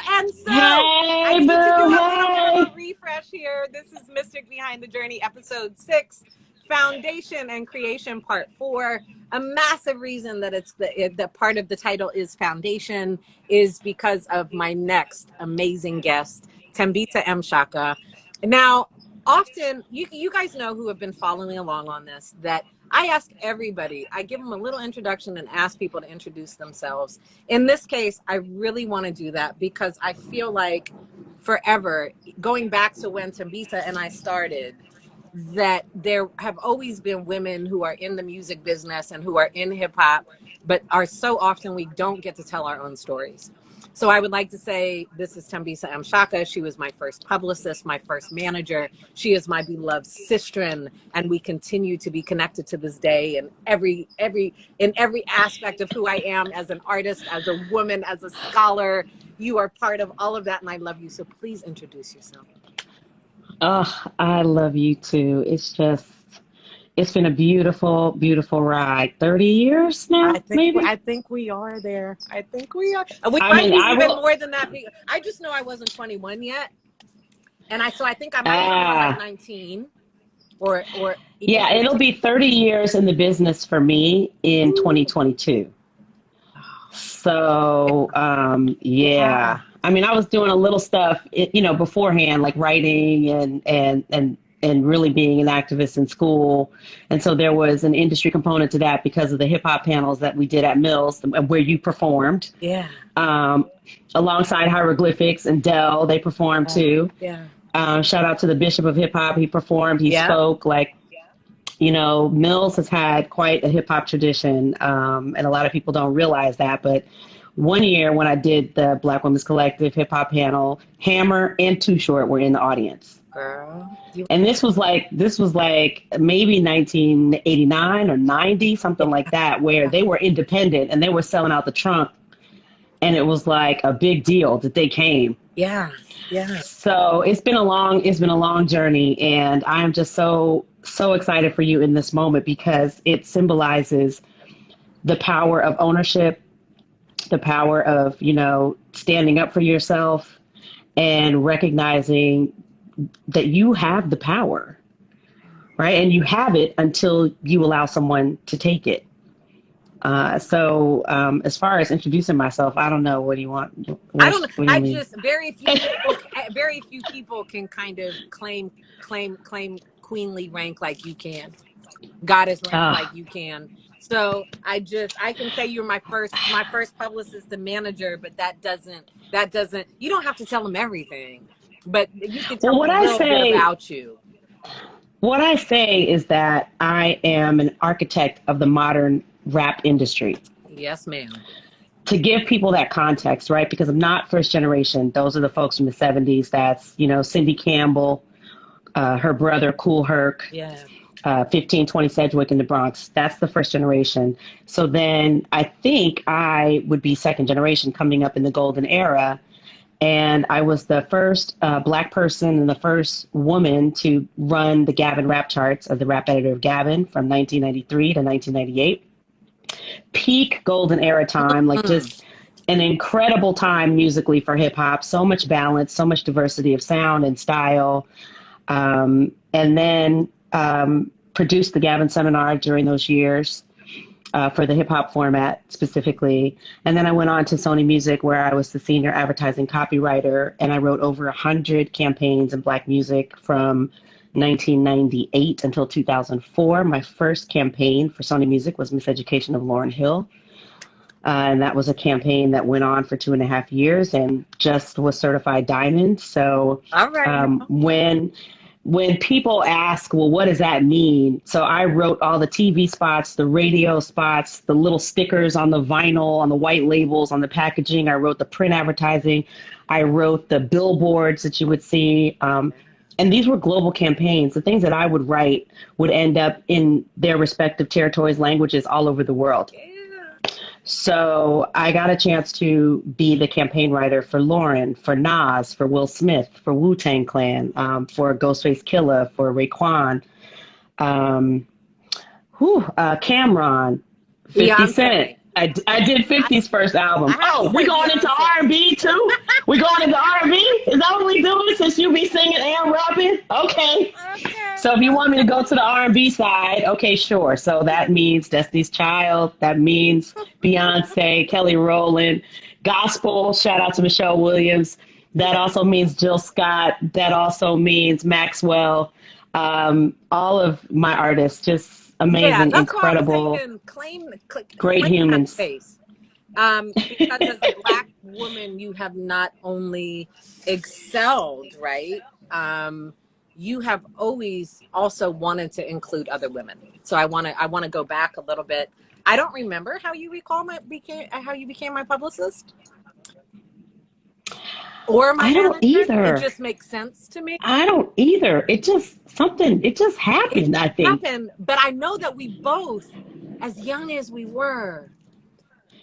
And so I need to do a little refresh here. This is Mystic Behind the Journey, episode 6, Foundation and Creation, part 4. A massive reason that the part of the title is Foundation is because of my next amazing guest, Thembisa Mshaka. Now, often, you guys know who have been following along on this, that I ask everybody, I give them a little introduction and ask people to introduce themselves. In this case, I really want to do that because I feel like forever, going back to when Thembisa and I started, that there have always been women who are in the music business and who are in hip hop, but are so often we don't get to tell our own stories. So I would like to say this is Thembisa Mshaka. She was my first publicist, my first manager. She is my beloved sister, and we continue to be connected to this day in every aspect of who I am as an artist, as a woman, as a scholar. You are part of all of that, and I love you. So please introduce yourself. Oh, I love you too. It's been a beautiful, beautiful ride. 30 years now, maybe? I think we are there. I think we are. We might be even more than that. I just know I wasn't 21 yet. And I think I might be like 19 or yeah, it'll be 30 years in the business for me in 2022. So, yeah. I mean, I was doing a little stuff, beforehand, like writing and really being an activist in school. And so there was an industry component to that because of the hip hop panels that we did at Mills where you performed. Yeah. Alongside Hieroglyphics and Dell, they performed too. Yeah. Shout out to the Bishop of Hip Hop. He performed, he spoke Mills has had quite a hip hop tradition. And a lot of people don't realize that, but one year when I did the Black Women's Collective hip hop panel, Hammer and Too Short were in the audience. Girl. You, And this was like maybe 1989 or 90, something like that, where they were independent and they were selling out the trunk, and it was like a big deal that they came. yeah. Yeah. So it's been a long journey, and I'm just so excited for you in this moment because it symbolizes the power of ownership, the power of, standing up for yourself and recognizing that you have the power, right? And you have it until you allow someone to take it. So as far as introducing myself, I don't know. What do you want? I don't know. What do you mean? Just very few people can kind of claim queenly rank like you can, goddess rank Ah, like you can. So I can say you're my first publicist and manager, but that doesn't you don't have to tell them everything, but you can tell well, them a little bit about you. what I say is that I am an architect of the modern rap industry. Yes, ma'am. To give people that context, right? Because I'm not first generation. Those are the folks from the 70s. That's, Cindy Campbell, her brother, Cool Herc, Yeah. 1520 Sedgwick in the Bronx. That's the first generation. So then I think I would be second generation coming up in the golden era. And I was the first Black person and the first woman to run the Gavin rap charts as the rap editor of Gavin from 1993 to 1998. Peak golden era time, like just an incredible time musically for hip hop. So much balance, so much diversity of sound and style. And then produced the Gavin Seminar during those years for the hip hop format specifically. And then I went on to Sony Music, where I was the senior advertising copywriter, and I wrote over 100 campaigns in Black music from 1998 until 2004. My first campaign for Sony Music was Miseducation of Lauryn Hill. And that was a campaign that went on for 2.5 years and just was certified diamond. So All right. when people ask, well, what does that mean? So I wrote all the TV spots, the radio spots, the little stickers on the vinyl, on the white labels, on the packaging. I wrote the print advertising. I wrote the billboards that you would see. And these were global campaigns. The things that I would write would end up in their respective territories, languages all over the world. So I got a chance to be the campaign writer for Lauren, for Nas, for Will Smith, for Wu-Tang Clan, for Ghostface Killah, for Raekwon, Cameron, 50 Cent. I did 50's first album. Oh, we going into R&B too? We going into R&B? Is that what we doing since you be singing and rapping? Okay. So if you want me to go to the R&B side, okay, sure. So that means Destiny's Child. That means Beyonce, Kelly Rowland, gospel. Shout out to Michelle Williams. That also means Jill Scott. That also means Maxwell. All of my artists, just amazing, incredible, great humans. Because as a Black woman, you have not only excelled, right? You have always also wanted to include other women. So I want to go back a little bit. I don't remember how you became my publicist. Or my I don't manager. either. It just makes sense to me. I don't either. It just happened, I think. But I know that we both, as young as we were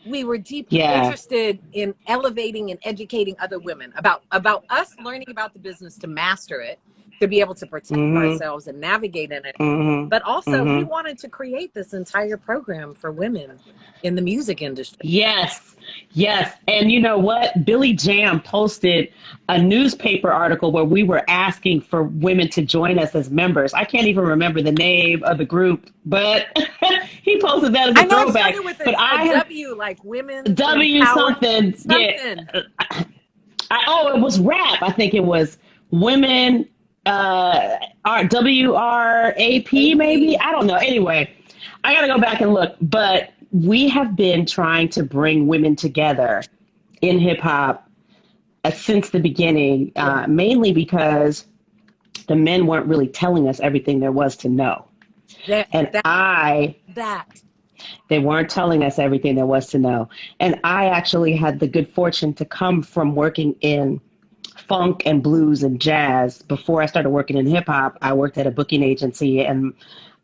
deeply interested in elevating and educating other women about us learning about the business to master it, to be able to protect ourselves and navigate in it. But also we wanted to create this entire program for women in the music industry. Yes. And you know what? Billy Jam posted a newspaper article where we were asking for women to join us as members. I can't even remember the name of the group, but he posted that as a throwback. With but W, like women. W something. Yeah. It was rap. I think it was women. WRAP maybe? I don't know. Anyway, I got to go back and look. But we have been trying to bring women together in hip hop since the beginning, mainly because the men weren't really telling us everything there was to know. They weren't telling us everything there was to know. And I actually had the good fortune to come from working in funk and blues and jazz. Before I started working in hip hop, I worked at a booking agency, and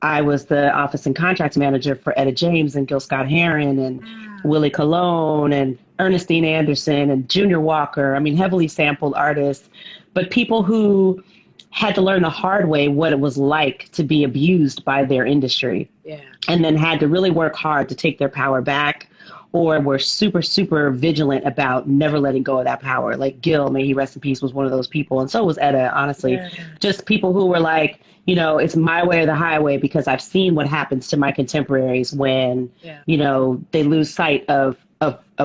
I was the office and contracts manager for Etta James and Gil Scott-Heron and Willie Colon and Ernestine Anderson and Junior Walker. I mean, heavily sampled artists, but people who had to learn the hard way what it was like to be abused by their industry. Yeah. And then had to really work hard to take their power back, or were super, super vigilant about never letting go of that power. Like Gil, may he rest in peace, was one of those people. And so was Etta, honestly. Yeah. Just people who were like, you know, it's my way or the highway, because I've seen what happens to my contemporaries when, you know, they lose sight of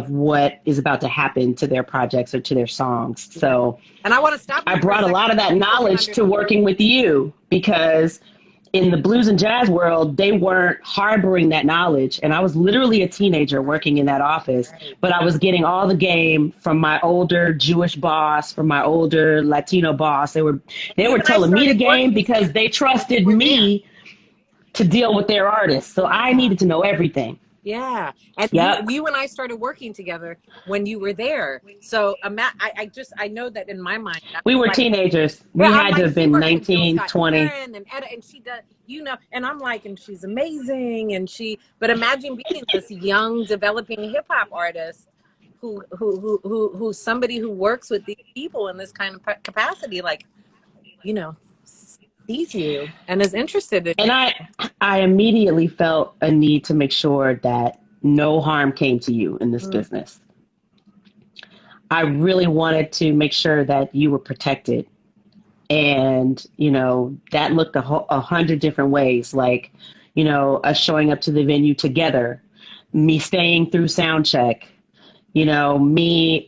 what is about to happen to their projects or to their songs. So, and I want to stop. I brought a lot of that knowledge to working with you, because in the blues and jazz world, they weren't harboring that knowledge. And I was literally a teenager working in that office, but I was getting all the game from my older Jewish boss, from my older Latino boss. They were telling me the game because they trusted me to deal with their artists. So I needed to know everything. Yeah. And you and I started working together when you were there. So I know that in my mind. We were teenagers. We had to have been 19, 20. And she does, you know, and I'm like, and she's amazing. But imagine being this young, developing hip hop artist who's somebody who works with these people in this kind of capacity, like, you know, sees you and is interested in. And I immediately felt a need to make sure that no harm came to you in this business. I really wanted to make sure that you were protected. And, you know, that looked 100 different ways, like, you know, us showing up to the venue together, me staying through sound check, you know, me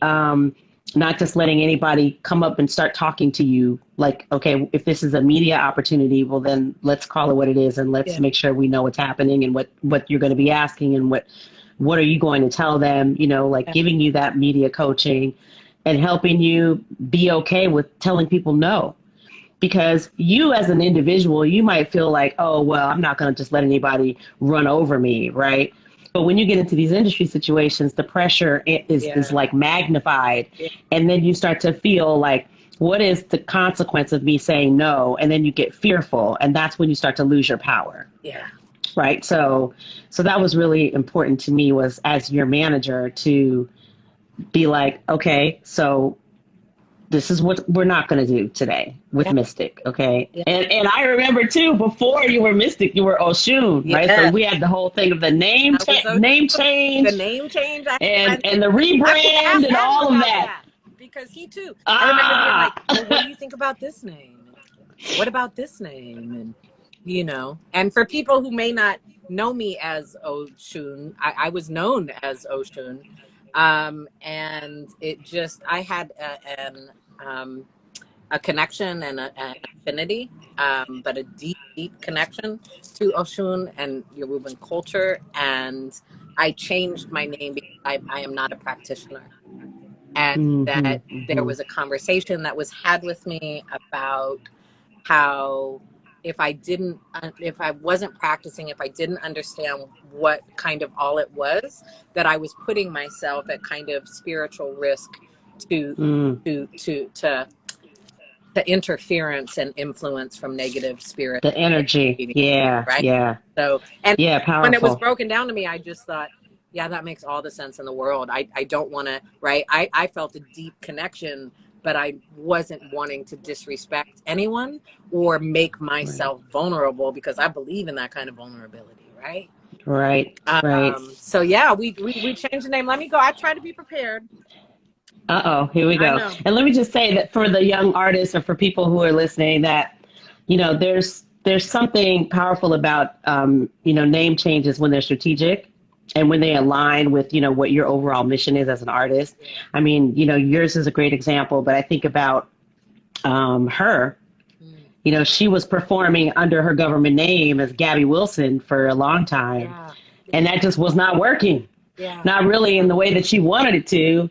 not just letting anybody come up and start talking to you. Like, okay, if this is a media opportunity, well, then let's call it what it is. And let's make sure we know what's happening and what you're going to be asking and what are you going to tell them, you know, like giving you that media coaching and helping you be okay with telling people no. Because you as an individual, you might feel like, oh, well, I'm not going to just let anybody run over me, right? But when you get into these industry situations, the pressure is like magnified. Yeah. And then you start to feel like, what is the consequence of me saying no? And then you get fearful. And that's when you start to lose your power. Yeah. Right. So that was really important to me, was as your manager to be like, okay, so this is what we're not going to do today with Mystic. Okay. Yeah. And I remember too, before you were Mystic, you were Oshun, right? So we had the whole thing of the name change, the name change, and the rebrand and all of that. Because he too, I remember being like, well, what do you think about this name? What about this name? And, you know, and for people who may not know me as Oshun, I was known as Oshun. And it just, I had a connection and an affinity, but a deep connection to Oshun and Yoruban culture. And I changed my name because I am not a practitioner. And there was a conversation that was had with me about how if I wasn't practicing, if I didn't understand what kind of all it was, that I was putting myself at kind of spiritual risk to the interference and influence from negative spirit. The energy. Yeah. Right. Yeah. So, and powerful. When it was broken down to me, I just thought, yeah, that makes all the sense in the world. I don't want to, right. I felt a deep connection, but I wasn't wanting to disrespect anyone or make myself vulnerable, because I believe in that kind of vulnerability, right? Right. So yeah, we changed the name. Let me go. I try to be prepared. Here we go. And let me just say that for the young artists or for people who are listening, that, you know, there's something powerful about, you know, name changes when they're strategic. And when they align with, you know, what your overall mission is as an artist. I mean, you know, yours is a great example, but I think about her. You know, she was performing under her government name as Gabby Wilson for a long time. Yeah. And that just was not working. Yeah. Not really in the way that she wanted it to.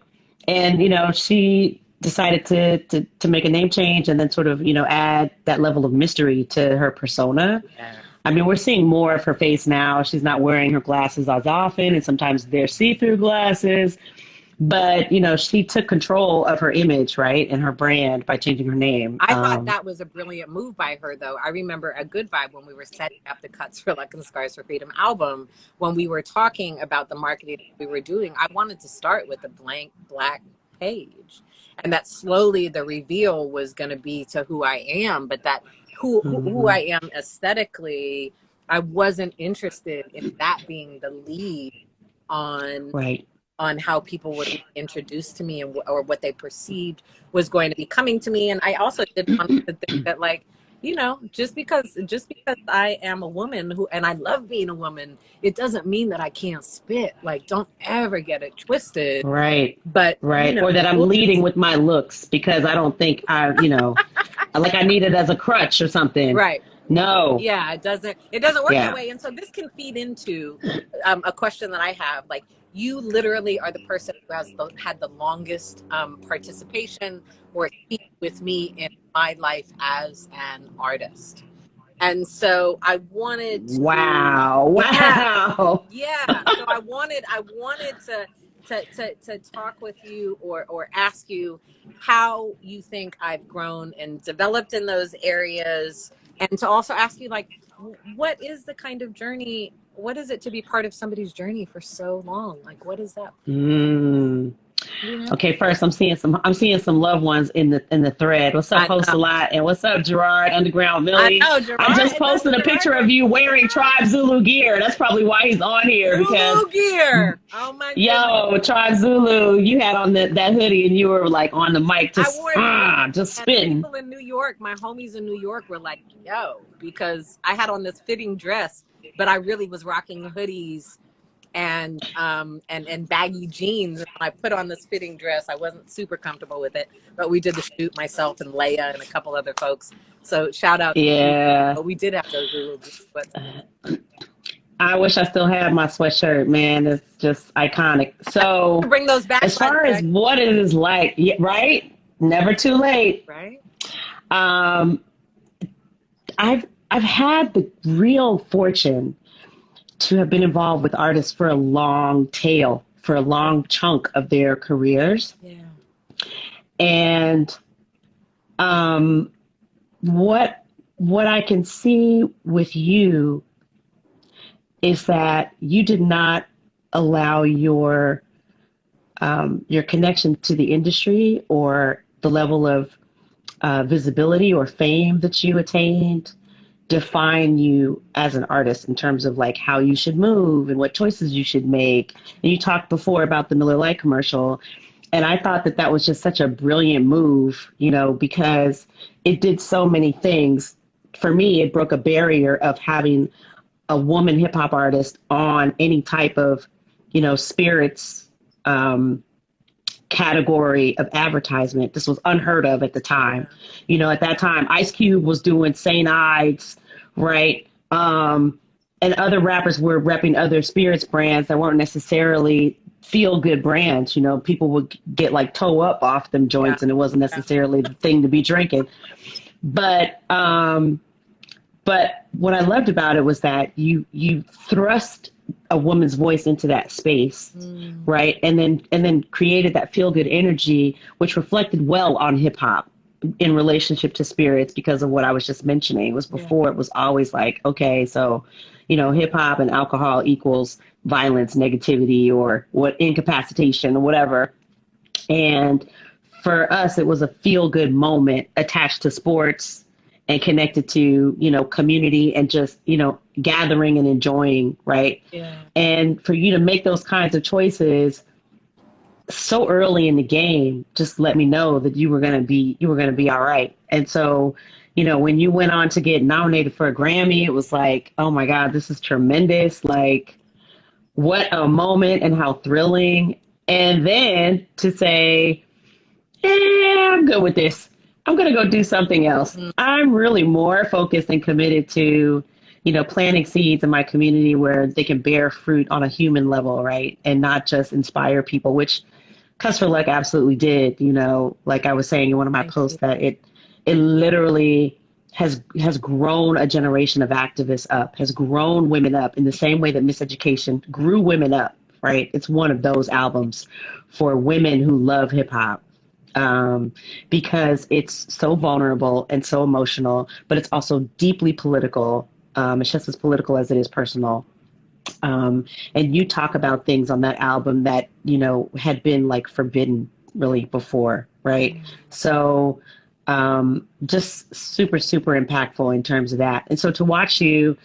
And, you know, she decided to make a name change and then sort of, you know, add that level of mystery to her persona. Yeah. I mean, we're seeing more of her face now. She's not wearing her glasses as often, and sometimes they're see-through glasses. But, she took control of her image, right, and her brand by changing her name. I thought that was a brilliant move by her, though. I remember a Good Vibe when we were setting up the Cuts for Luck and Scars for Freedom album, when we were talking about the marketing we were doing, I wanted to start with a blank black page. And that slowly the reveal was going to be to who I am, but that who I am aesthetically, I wasn't interested in that being the lead on Right. on how people would be introduced to me, and or what they perceived was going to be coming to me. And I also didn't want to think that, like, just because I am a woman and I love being a woman, it doesn't mean that I can't spit. Like, don't ever get it twisted. Right. But right. Or that I'm leading with my looks because I don't think like I need it as a crutch or something. Right. No. Yeah, it doesn't work that way. And so this can feed into a question that I have. Like, you literally are the person who has had the longest participation or speak with me in my life as an artist. And so I wanted to, Wow. Yeah. So I wanted to talk with you or ask you how you think I've grown and developed in those areas, and to also ask you, like, what is the kind of journey, what is it to be part of somebody's journey for so long? Like, what is that? Okay, first I'm seeing some loved ones in the thread. What's up, Post a Lot, and what's up, Gerard Underground Millie? I know, Gerard. I just posted a picture of you wearing Tribe Zulu gear. That's probably why he's on here. Zulu gear. Oh my goodness. Yo, Tribe Zulu, you had on that hoodie and you were like on the mic just spitting. People in New York, my homies in New York were like, yo, because I had on this fitting dress, but I really was rocking hoodies and baggy jeans. And when I put on this fitting dress, I wasn't super comfortable with it, but we did the shoot, myself and Leia and a couple other folks. So shout out. Yeah. But we did have those rules. But I wish I still had my sweatshirt, man. It's just iconic. So bring those back. As far as what it is like, yeah, right? Never too late. Right. I've had the real fortune to have been involved with artists for a long tail, for a long chunk of their careers. Yeah. And what I can see with you is that you did not allow your connection to the industry or the level of visibility or fame that you attained define you as an artist in terms of like how you should move and what choices you should make. And you talked before about the Miller Lite commercial. And I thought that was just such a brilliant move, because it did so many things. For me, it broke a barrier of having a woman hip hop artist on any type of, spirits category of advertisement. This was unheard of at the time. At that time, Ice Cube was doing St. Ides, right? And other rappers were repping other spirits brands that weren't necessarily feel good brands. People would get like toe up off them joints, and it wasn't necessarily the thing to be drinking. But what I loved about it was that you thrust a woman's voice into that space, right? And then created that feel good energy, which reflected well on hip hop in relationship to spirits, because of what I was just mentioning. It was before it was always like, okay, so, hip hop and alcohol equals violence, negativity, or what, incapacitation or whatever. And for us, it was a feel good moment attached to sports and connected to, community and just, gathering and enjoying. Right. Yeah. And for you to make those kinds of choices so early in the game, just let me know that you were going to be all right. And so, when you went on to get nominated for a Grammy, it was like, oh my God, this is tremendous. Like, what a moment and how thrilling. And then to say, I'm good with this. I'm going to go do something else. I'm really more focused and committed to, planting seeds in my community where they can bear fruit on a human level, right? And not just inspire people, which Cuts for Luck absolutely did. Like I was saying in one of my posts, that it literally has grown a generation of activists up, has grown women up in the same way that Miseducation grew women up, right? It's one of those albums for women who love hip hop, because it's so vulnerable and so emotional, but it's also deeply political. It's just as political as it is personal. And you talk about things on that album that, you know, had been like forbidden really before, right? So just super, super impactful in terms of that. And so to watch you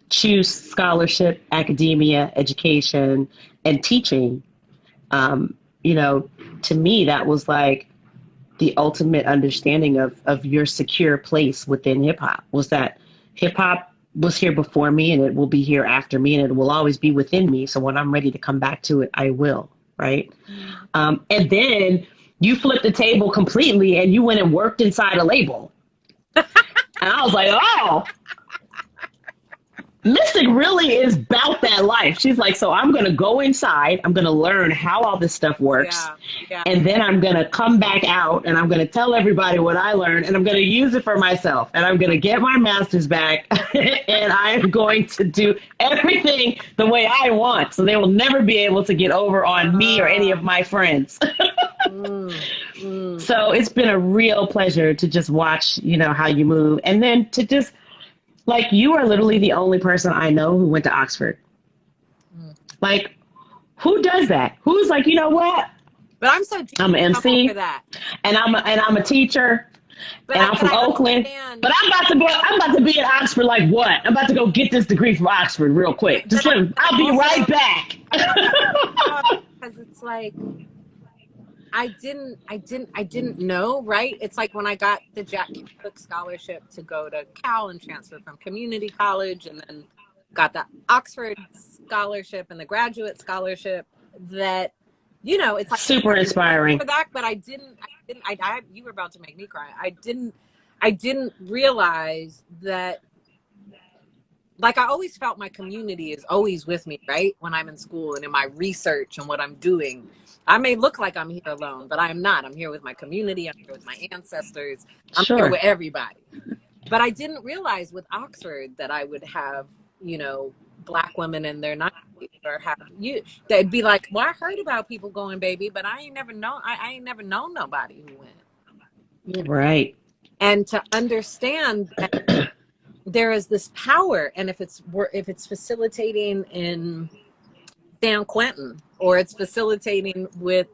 choose scholarship, academia, education, and teaching, you know, to me, that was like the ultimate understanding of your secure place within hip hop, was that hip hop was here before me and it will be here after me and it will always be within me. So when I'm ready to come back to it, I will. Right. And then you flipped the table completely and you went and worked inside a label. And I was like, oh, Mystic really is about that life. She's like, so I'm going to go inside. I'm going to learn how all this stuff works. And then I'm going to come back out and I'm going to tell everybody what I learned and I'm going to use it for myself. And I'm going to get my master's back and I'm going to do everything the way I want. So they will never be able to get over on me or any of my friends. So it's been a real pleasure to just watch, you know, how you move. And then to just, like, you are literally the only person I know who went to Oxford. Like, who does that? Who's like, you know what? But I'm an MC, for that. and I'm a teacher, and I'm from Oakland. But I'm about to be at Oxford. Like what? I'm about to go get this degree from Oxford real quick. I'll be right back. Because it's like, I didn't know, right? It's like when I got the Jack Cook scholarship to go to Cal and transfer from community college, and then got the Oxford scholarship and the graduate scholarship, that, you know, it's like super inspiring for that. But you were about to make me cry. I didn't realize that, like, I always felt my community is always with me, right? When I'm in school and in my research and what I'm doing. I may look like I'm here alone, but I am not. I'm here with my community. I'm here with my ancestors. I'm here with everybody. But I didn't realize with Oxford that I would have, you know, Black women in their 90s, or have you. They'd be like, well, I heard about people going, baby, but I ain't never known. I ain't never known nobody who went. Right. And to understand that there is this power, and if it's facilitating in San Quentin, or it's facilitating with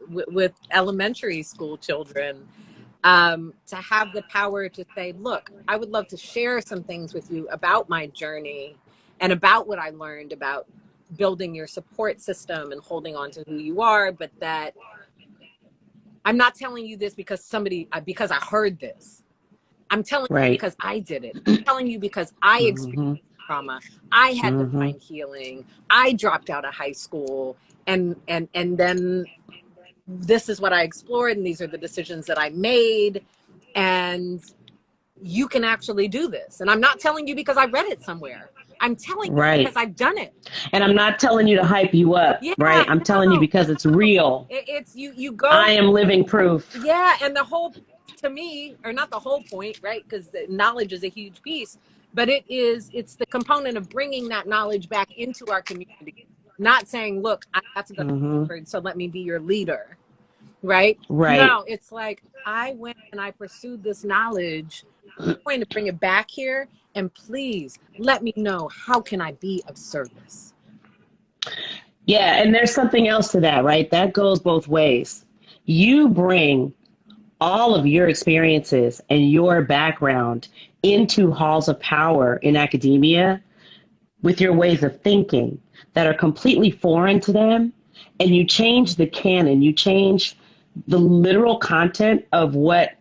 elementary school children, to have the power to say, look, I would love to share some things with you about my journey and about what I learned about building your support system and holding on to who you are, but that I'm not telling you this because I heard this. I'm telling you because I did it. I'm telling you because I experienced trauma. I had to find healing. I dropped out of high school, and then this is what I explored, and these are the decisions that I made, and you can actually do this. And I'm not telling you because I read it somewhere. I'm telling you because I've done it. And I'm not telling you to hype you up, right? I'm telling you because it's real. It's you go. I am living proof. Yeah, and the whole, to me, or not the whole point, right? Because the knowledge is a huge piece, but it's the component of bringing that knowledge back into our community. Not saying, look, I have to go to Oxford, so let me be your leader, right? No, it's like, I went and I pursued this knowledge. I'm going to bring it back here, and please let me know, how can I be of service? Yeah, and there's something else to that, right? That goes both ways. You bring all of your experiences and your background into halls of power in academia with your ways of thinking that are completely foreign to them, and you change the canon, you change the literal content of what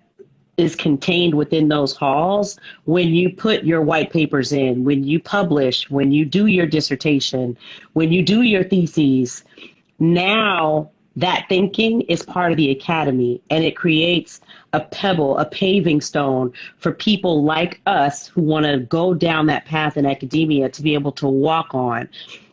is contained within those halls when you put your white papers in, when you publish, when you do your dissertation, when you do your theses. Now that thinking is part of the academy, and it creates a pebble, a paving stone for people like us who want to go down that path in academia to be able to walk on.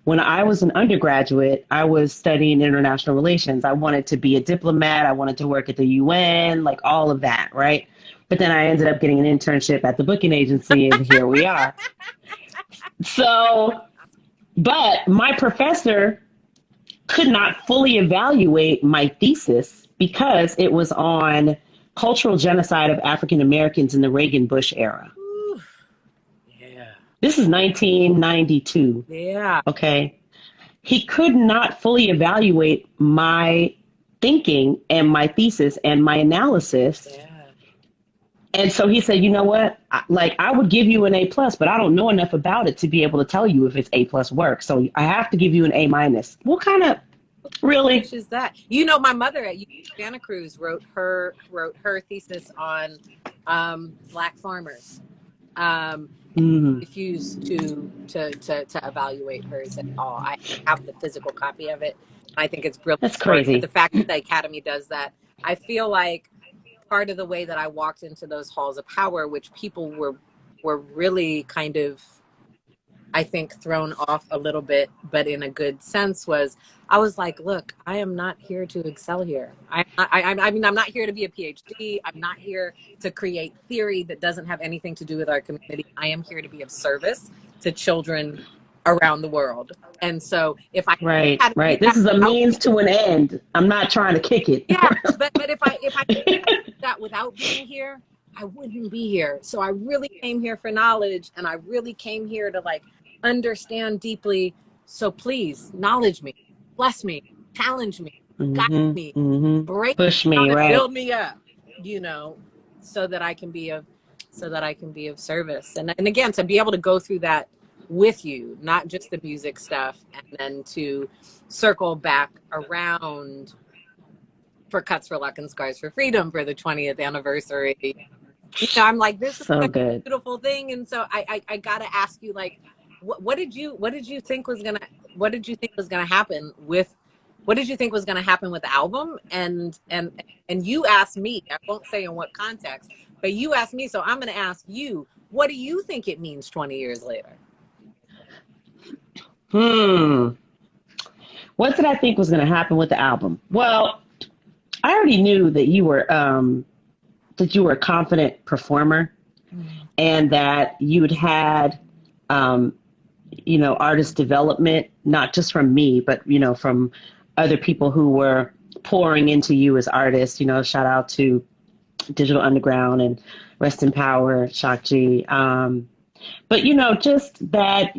When I was an undergraduate, I was studying international relations. I wanted to be a diplomat. I wanted to work at the UN, like all of that, right? But then I ended up getting an internship at the booking agency, and here we are. So, but my professor could not fully evaluate my thesis because it was on cultural genocide of African Americans in the Reagan-Bush era. Ooh, yeah. This is 1992. Yeah. Okay. He could not fully evaluate my thinking and my thesis and my analysis. Yeah. And so he said, you know what? I would give you an A plus, but I don't know enough about it to be able to tell you if it's A plus work. So I have to give you an A minus. What kind of, really? Which is that? You know, my mother at Santa Cruz wrote her thesis on Black farmers. Refused to evaluate hers at all. I have the physical copy of it. I think it's brilliant. That's crazy. But the fact that the Academy does that, I feel like part of the way that I walked into those halls of power, which people were really kind of, I think, thrown off a little bit, but in a good sense, was I was like, look, I am not here to excel here. I mean, I'm not here to be a PhD. I'm not here to create theory that doesn't have anything to do with our community. I am here to be of service to children around the world. And so if I right, this is a means to an end. I'm not trying to kick it. Yeah, but if I did that without being here, I wouldn't be here. So I really came here for knowledge, and I really came here to like understand deeply. So please knowledge me, bless me, challenge me, guide me, push me, right, build me up, you know, so that I can be of service. And again, to be able to go through that with you, not just the music stuff, and then to circle back around for Cuts for Luck and Scars for Freedom for the 20th anniversary. You know, I'm like, this is so a good, beautiful thing. And so I gotta ask you, like, what did you think was gonna happen with the album? And you asked me, I won't say in what context, but you asked me, so I'm gonna ask you, what do you think it means 20 years later? What did I think was going to happen with the album? Well, I already knew that you were a confident performer, and that you had artist development, not just from me, but from other people who were pouring into you as artists. Shout out to Digital Underground and Rest in Power, Shock G. But just that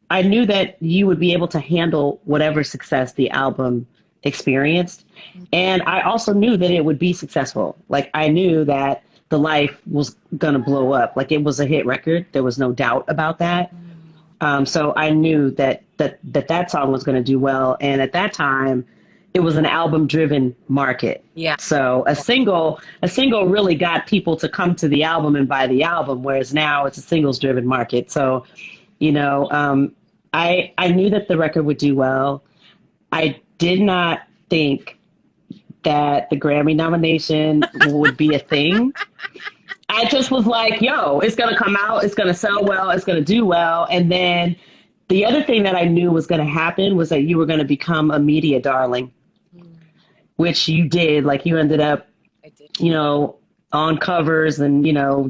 I knew that you would be able to handle whatever success the album experienced. And I also knew that it would be successful. Like, I knew that The Life was going to blow up. Like, it was a hit record. There was no doubt about that. So I knew that song was going to do well. And at that time, it was an album-driven market. Yeah. So a single really got people to come to the album and buy the album, whereas now it's a singles-driven market. So I knew that the record would do well. I did not think that the Grammy nomination would be a thing. I just was like, yo, it's going to come out. It's going to sell well. It's going to do well. And then the other thing that I knew was going to happen was that you were going to become a media darling, which you did. Like, you ended up, on covers and,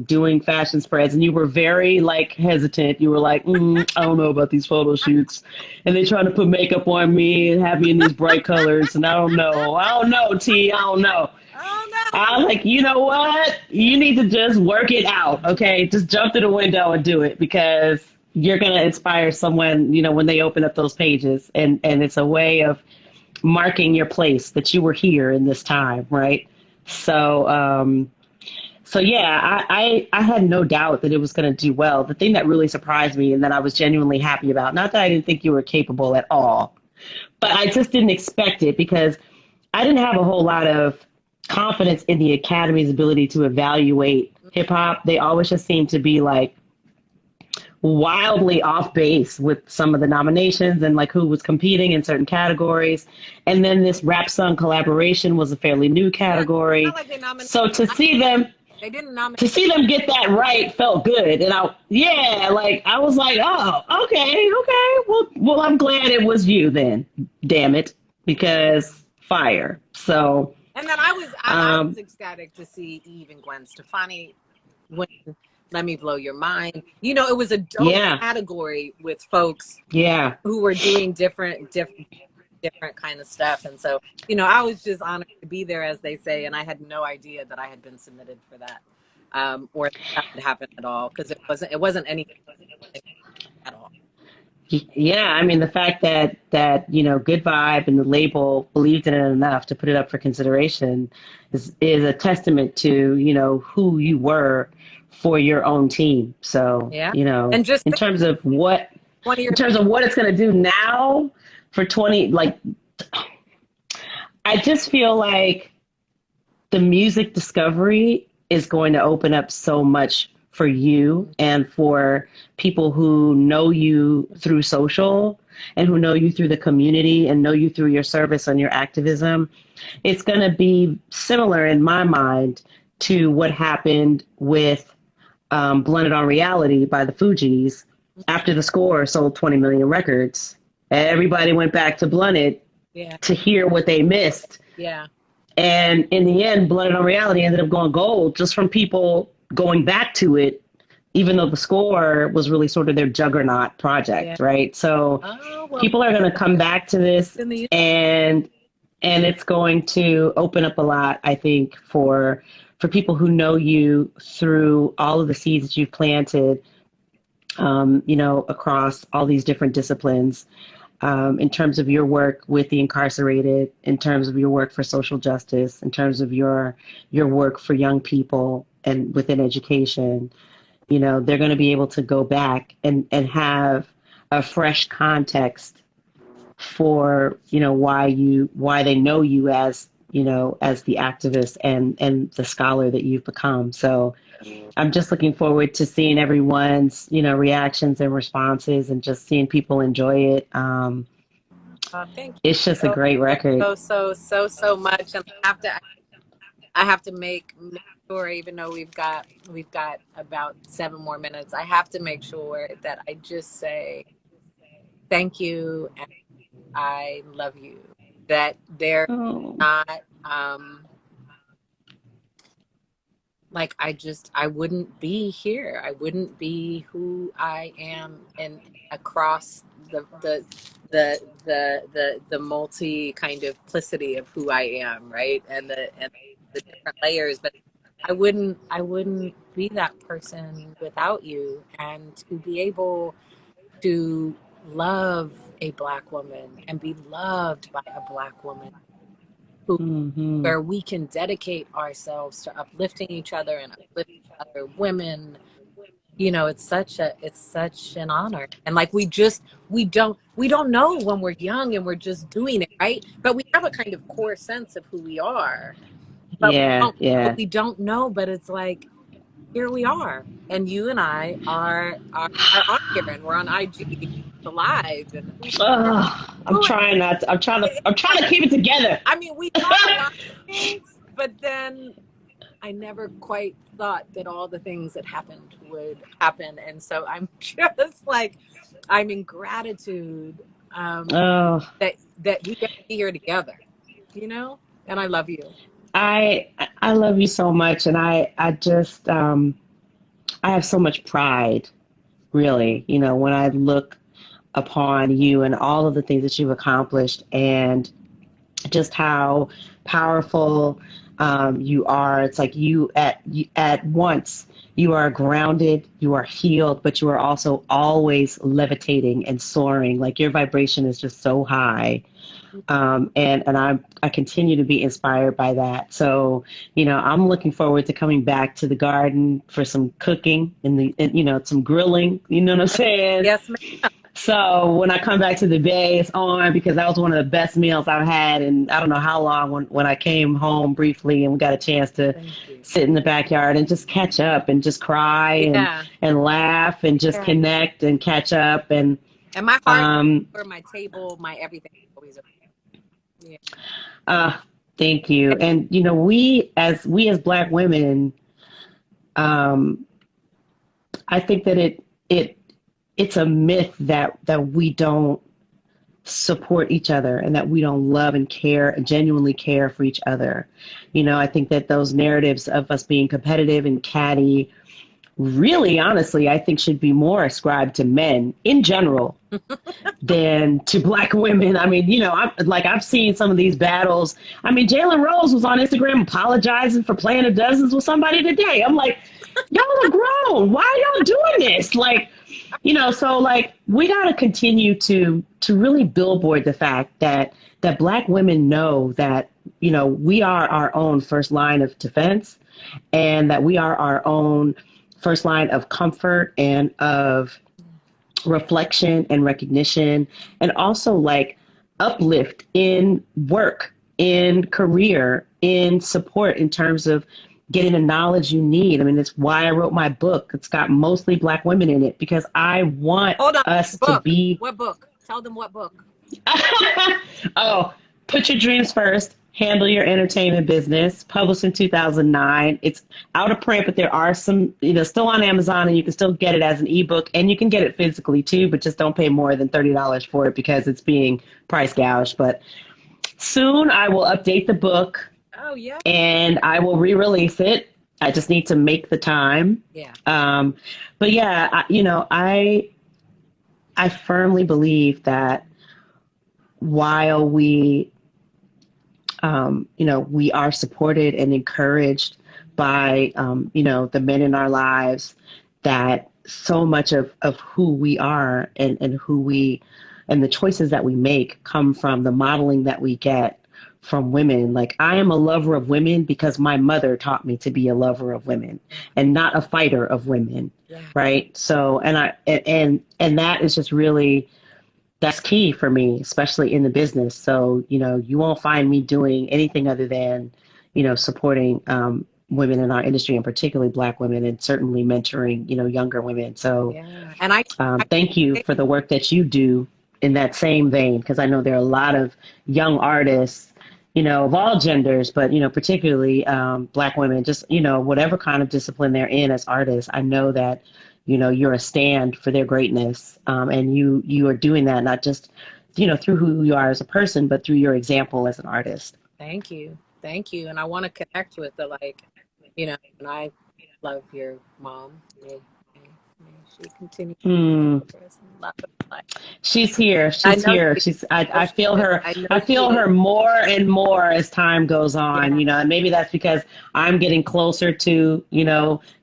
doing fashion spreads, and you were very hesitant. You were like, I don't know about these photo shoots, and they're trying to put makeup on me and have me in these bright colors. And I don't know, T, I don't know. I'm like, you know what? You need to just work it out. Okay. Just jump through the window and do it, because you're going to inspire someone, when they open up those pages, and it's a way of marking your place that you were here in this time. Right. So yeah, I had no doubt that it was going to do well. The thing that really surprised me and that I was genuinely happy about, not that I didn't think you were capable at all, but I just didn't expect it, because I didn't have a whole lot of confidence in the Academy's ability to evaluate hip hop. They always just seemed to be wildly off base with some of the nominations and who was competing in certain categories. And then this rap song collaboration was a fairly new category. So to see them get that right felt good. And I was like, oh, okay. Well, I'm glad it was you then, damn it, because fire. So. And then I was ecstatic to see Eve and Gwen Stefani win Let Me Blow Your Mind. It was a dope category with folks who were doing different different kind of stuff. And so, I was just honored to be there, as they say, and I had no idea that I had been submitted for that, or that had happened at all, because it wasn't anything at all. Yeah, I mean, the fact that Good Vibe and the label believed in it enough to put it up for consideration is a testament to who you were for your own team. So Yeah, and just in terms of what 20 years. it's going to do now for 20, like, I just feel like the music discovery is going to open up so much for you and for people who know you through social and who know you through the community and know you through your service and your activism. It's going to be similar in my mind to what happened with Blended on Reality by the Fugees. After The Score sold 20 million records, everybody went back to Blended to hear what they missed. Yeah. And in the end, Blended on Reality ended up going gold just from people going back to it, even though The Score was really sort of their juggernaut project, right? So people are going to come back to this, and it's going to open up a lot, I think, for people who know you through all of the seeds that you've planted, across all these different disciplines, in terms of your work with the incarcerated, in terms of your work for social justice, in terms of your work for young people and within education. They're going to be able to go back and have a fresh context for, why they know you as the activist and the scholar that you've become. So I'm just looking forward to seeing everyone's, reactions and responses, and just seeing people enjoy it. Thank you. It's just a great record. So much. And I have to make sure, even though we've got about 7 more minutes, I have to make sure that I just say thank you and I love you. That they're not like, I wouldn't be here. I wouldn't be who I am, and across the multi kind of plicity of who I am, right? And the different layers. But I wouldn't be that person without you. And to be able to love a Black woman and be loved by a Black woman, where we can dedicate ourselves to uplifting each other and uplifting other women. It's such an honor. And like, we don't know when we're young and we're just doing it, right? But we have a kind of core sense of who we are. But we don't know, but it's like, here we are, and you and I are on here, and we're on IG Live, and I'm trying to keep it together. I mean, we thought a lot of things, but then I never quite thought that all the things that happened would happen, and so I'm just like, I'm in gratitude that we get to be here together, and I love you. I love you so much, and I just I have so much pride, really, when I look upon you and all of the things that you've accomplished, and just how powerful you are. It's like you at once, you are grounded, you are healed, but you are also always levitating and soaring. Like, your vibration is just so high. And I continue to be inspired by that. So, I'm looking forward to coming back to the garden for some cooking and some grilling, you know what I'm saying? Yes, ma'am. So when I come back to the Bay, it's on, because that was one of the best meals I've had in I don't know how long, when I came home briefly and we got a chance to sit in the backyard and just catch up and just cry and laugh and just connect and catch up. And my heart for my table, my everything is always thank you. And we as Black women, I think that it's a myth that we don't support each other and that we don't love and care and genuinely care for each other. I think that those narratives of us being competitive and catty really honestly, I think should be more ascribed to men in general than to Black women. I mean, I've seen some of these battles. I mean, Jalen Rose was on Instagram apologizing for playing a dozens with somebody today. I'm like, y'all are grown. Why are y'all doing this? Like, so like we got to continue to really billboard the fact that Black women know that, we are our own first line of defense, and that we are our own first line of comfort and of reflection and recognition, and also like uplift in work, in career, in support in terms of getting the knowledge you need. I mean, that's why I wrote my book. It's got mostly Black women in it because I want Hold on. us to Book. be. What book? Tell them what book. Oh, Put Your Dreams First, Handle Your Entertainment Business, published in 2009. It's out of print, but there are some, still on Amazon, and you can still get it as an ebook, and you can get it physically too, but just don't pay more than $30 for it because it's being price gouged. But soon I will update the book. Oh, yeah. And I will re-release it. I just need to make the time. Yeah. But yeah, I firmly believe that while we we are supported and encouraged by, the men in our lives, that so much of who we are and who we and the choices that we make come from the modeling that we get from women. Like, I am a lover of women because my mother taught me to be a lover of women and not a fighter of women. Yeah. Right. So, and that is just really, that's key for me, especially in the business. So, you won't find me doing anything other than, supporting women in our industry, and particularly Black women, and certainly mentoring, younger women. So yeah. And I thank you for the work that you do in that same vein, because I know there are a lot of young artists, of all genders, but, particularly Black women, just, whatever kind of discipline they're in as artists. I know that you're a stand for their greatness. And you are doing that not just, through who you are as a person, but through your example as an artist. Thank you. Thank you. And I want to connect with and I love your mom. May she continue. She's here. She's here. I feel her. I feel her more and more as time goes on, Yeah. and maybe that's because I'm getting closer to,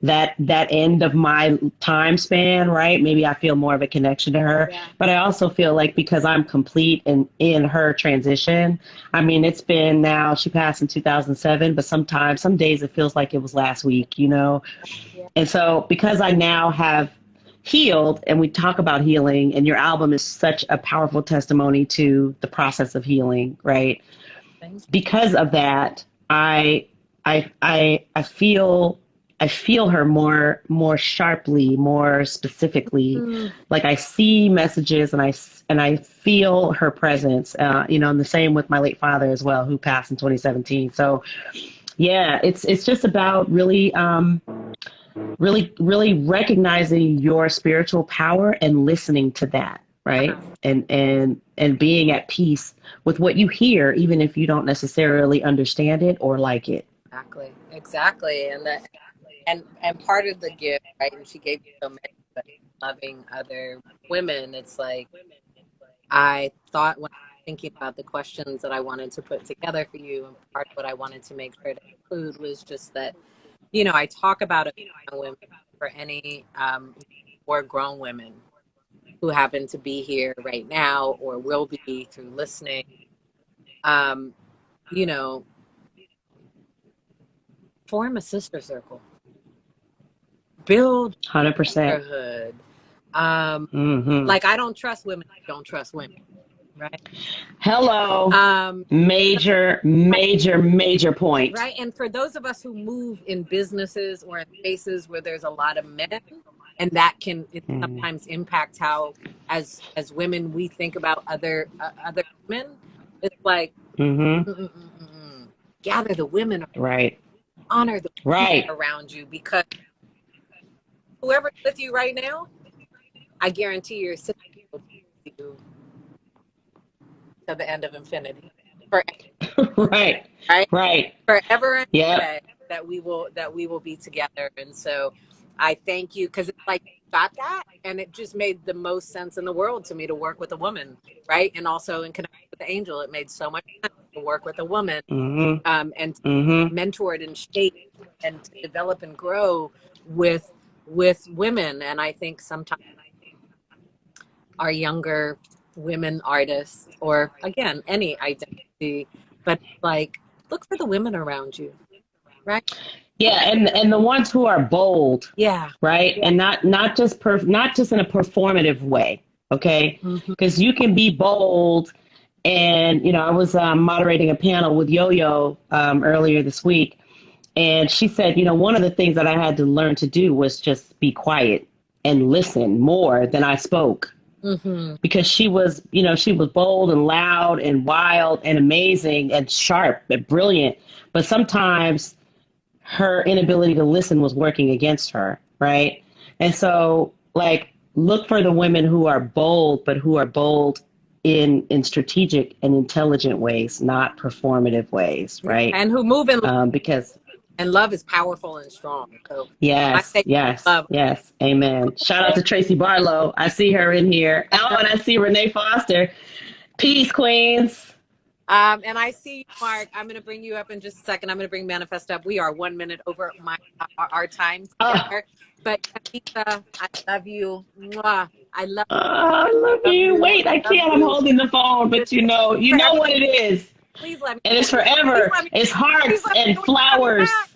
that end of my time span, right? Maybe I feel more of a connection to her, but I also feel like because I'm complete in her transition. I mean, it's been now, she passed in 2007, but some days it feels like it was last week, Yeah. And so because I now have healed, and we talk about healing, and your album is such a powerful testimony to the process of healing, right? Because of that, I feel her more sharply, more specifically. Like, I see messages, and I feel her presence. And the same with my late father as well, who passed in 2017. So yeah, it's just about really recognizing your spiritual power and listening to that, right? And being at peace with what you hear, even if you don't necessarily understand it or like it. Exactly. And part of the gift, right? And she gave you so many, but loving other women. It's like, I thought when I was thinking about the questions that I wanted to put together for you, and part of what I wanted to make sure to include was just that, I talk about it for women, for any more grown women who happen to be here right now or will be through listening. Form a sister circle. Build 100%. sisterhood. Like, I don't trust women who don't trust women. Right. Hello. Major point. Right. And for those of us who move in businesses or in spaces where there's a lot of men, and that can sometimes impact how, as women, we think about other women. It's like, gather the women, right? Honor the women around you, because whoever's with you right now, I guarantee you're sitting with you to the end of infinity. Right. Forever and ever that we will be together. And so I thank you because it's like got that, and it just made the most sense in the world to me to work with a woman, right? And also in connection with the angel, it made so much sense to work with a woman, Mm-hmm. and to Mm-hmm. mentor it and shape and to develop and grow with women. And I think sometimes our younger women artists, or again any identity, but like look for the women around you, right? Yeah, and the ones who are bold, Yeah. right? And not just in a performative way, okay? Mhm. Because you can be bold, and I was moderating a panel with Yo-Yo earlier this week, and she said, one of the things that I had to learn to do was just be quiet and listen more than I spoke. Mhm. Because she was bold and loud and wild and amazing and sharp and brilliant, but sometimes her inability to listen was working against her, right? And so, like, look for the women who are bold, but who are bold in strategic and intelligent ways, not performative ways, right? And who move in, Because and love is powerful and strong. So I yes, say yes, love. yes, amen. Shout out to Tracy Barlow. I see her in here. Oh, and I see Renee Foster. Peace, Queens. And I see you, Mark. I'm going to bring you up in just a second. I'm going to bring Manifest up. We are 1 minute over our time Oh, together. But Thembisa, I love you. Mwah. I love I love you. you. Wait, I I love can't. I'm you. holding the phone, but you know Forever. what it is. Please let me. And it's Please forever. let me. It's Please hearts let and me. Will you have me flowers. back?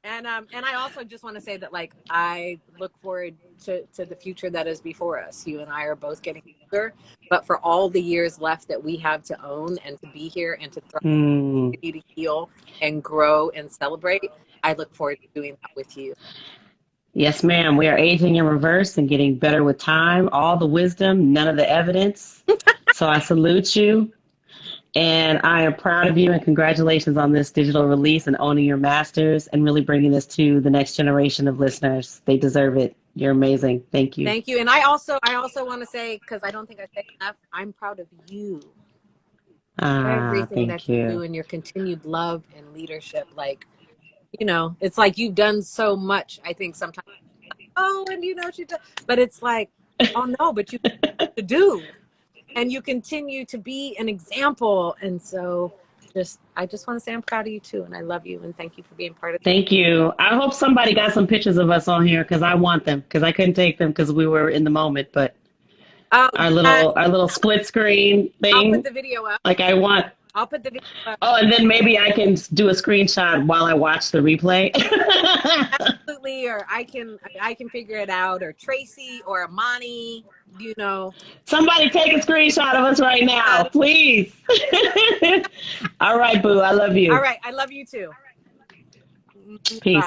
And I also just want to say that, like, I look forward to the future that is before us. You and I are both getting older, but for all the years left that we have to own and to be here and to thrive, Mm. to heal and grow and celebrate, I look forward to doing that with you. Yes, ma'am. We are aging in reverse and getting better with time. All the wisdom, none of the evidence. So I salute you. And I am proud of you, and congratulations on this digital release and owning your masters and really bringing this to the next generation of listeners. They deserve it. You're amazing. Thank you. Thank you. And I also want to say, because I don't think I say enough, I'm proud of you. Everything Thank that you you. do and your continued love and leadership. Like, it's like you've done so much. I think sometimes, oh, and she does, but it's like, oh no, but you to do, and you continue to be an example. And so I just want to say I'm proud of you too, and I love you, and thank you for being part of it. Thank you. I hope somebody got some pictures of us on here because I want them because I couldn't take them because we were in the moment. But Oh, our little split screen I'll put thing, the video up. like I want. I'll put the video up. Oh, and then maybe I can do a screenshot while I watch the replay. Absolutely, or I can figure it out, or Tracy or Amani, Somebody take a screenshot of us right now, please. All right, boo. I love All you. right, I love you too. Peace.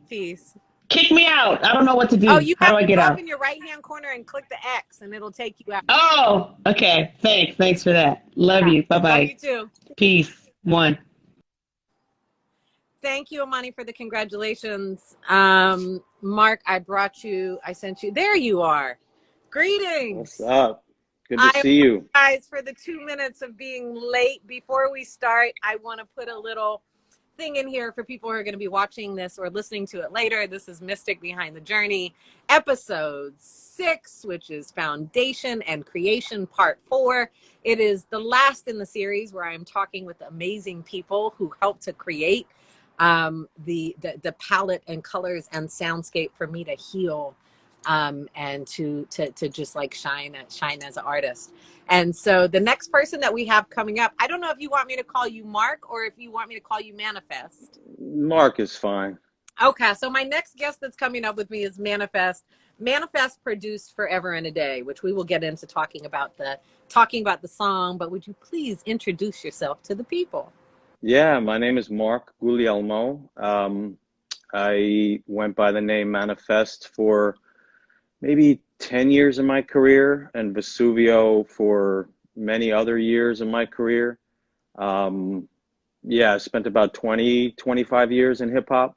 Peace. Kick me out. I don't know what to do. Oh, you How have do I to get go up out? in your right-hand corner and click the X, and it'll take you out. Oh, okay. Thanks for that. Love you. Love Bye-bye. you too. Peace. One. Thank you, Amani, for the congratulations. Mark, I sent you. There you are. Greetings. What's up? Good to see you. Guys, for the 2 minutes of being late, before we start, I want to put a little thing in here for people who are going to be watching this or listening to it later. This is Mystic Behind the Journey, episode 6, which is Foundation and Creation, part 4. It is the last in the series where I'm talking with amazing people who help to create the palette and colors and soundscape for me to heal, and to just like shine as an artist. And so the next person that we have coming up, I don't know if you want me to call you Mark or if you want me to call you Manifest. Mark is fine. Okay, so my next guest that's coming up with me is Manifest. Manifest produced Forever and a Day, which we will get into talking about the song. But would you please introduce yourself to the people? Yeah, my name is Mark Guglielmo. I went by the name Manifest for maybe 10 years in my career, and Vesuvio for many other years in my career. I spent about 25 years in hip hop.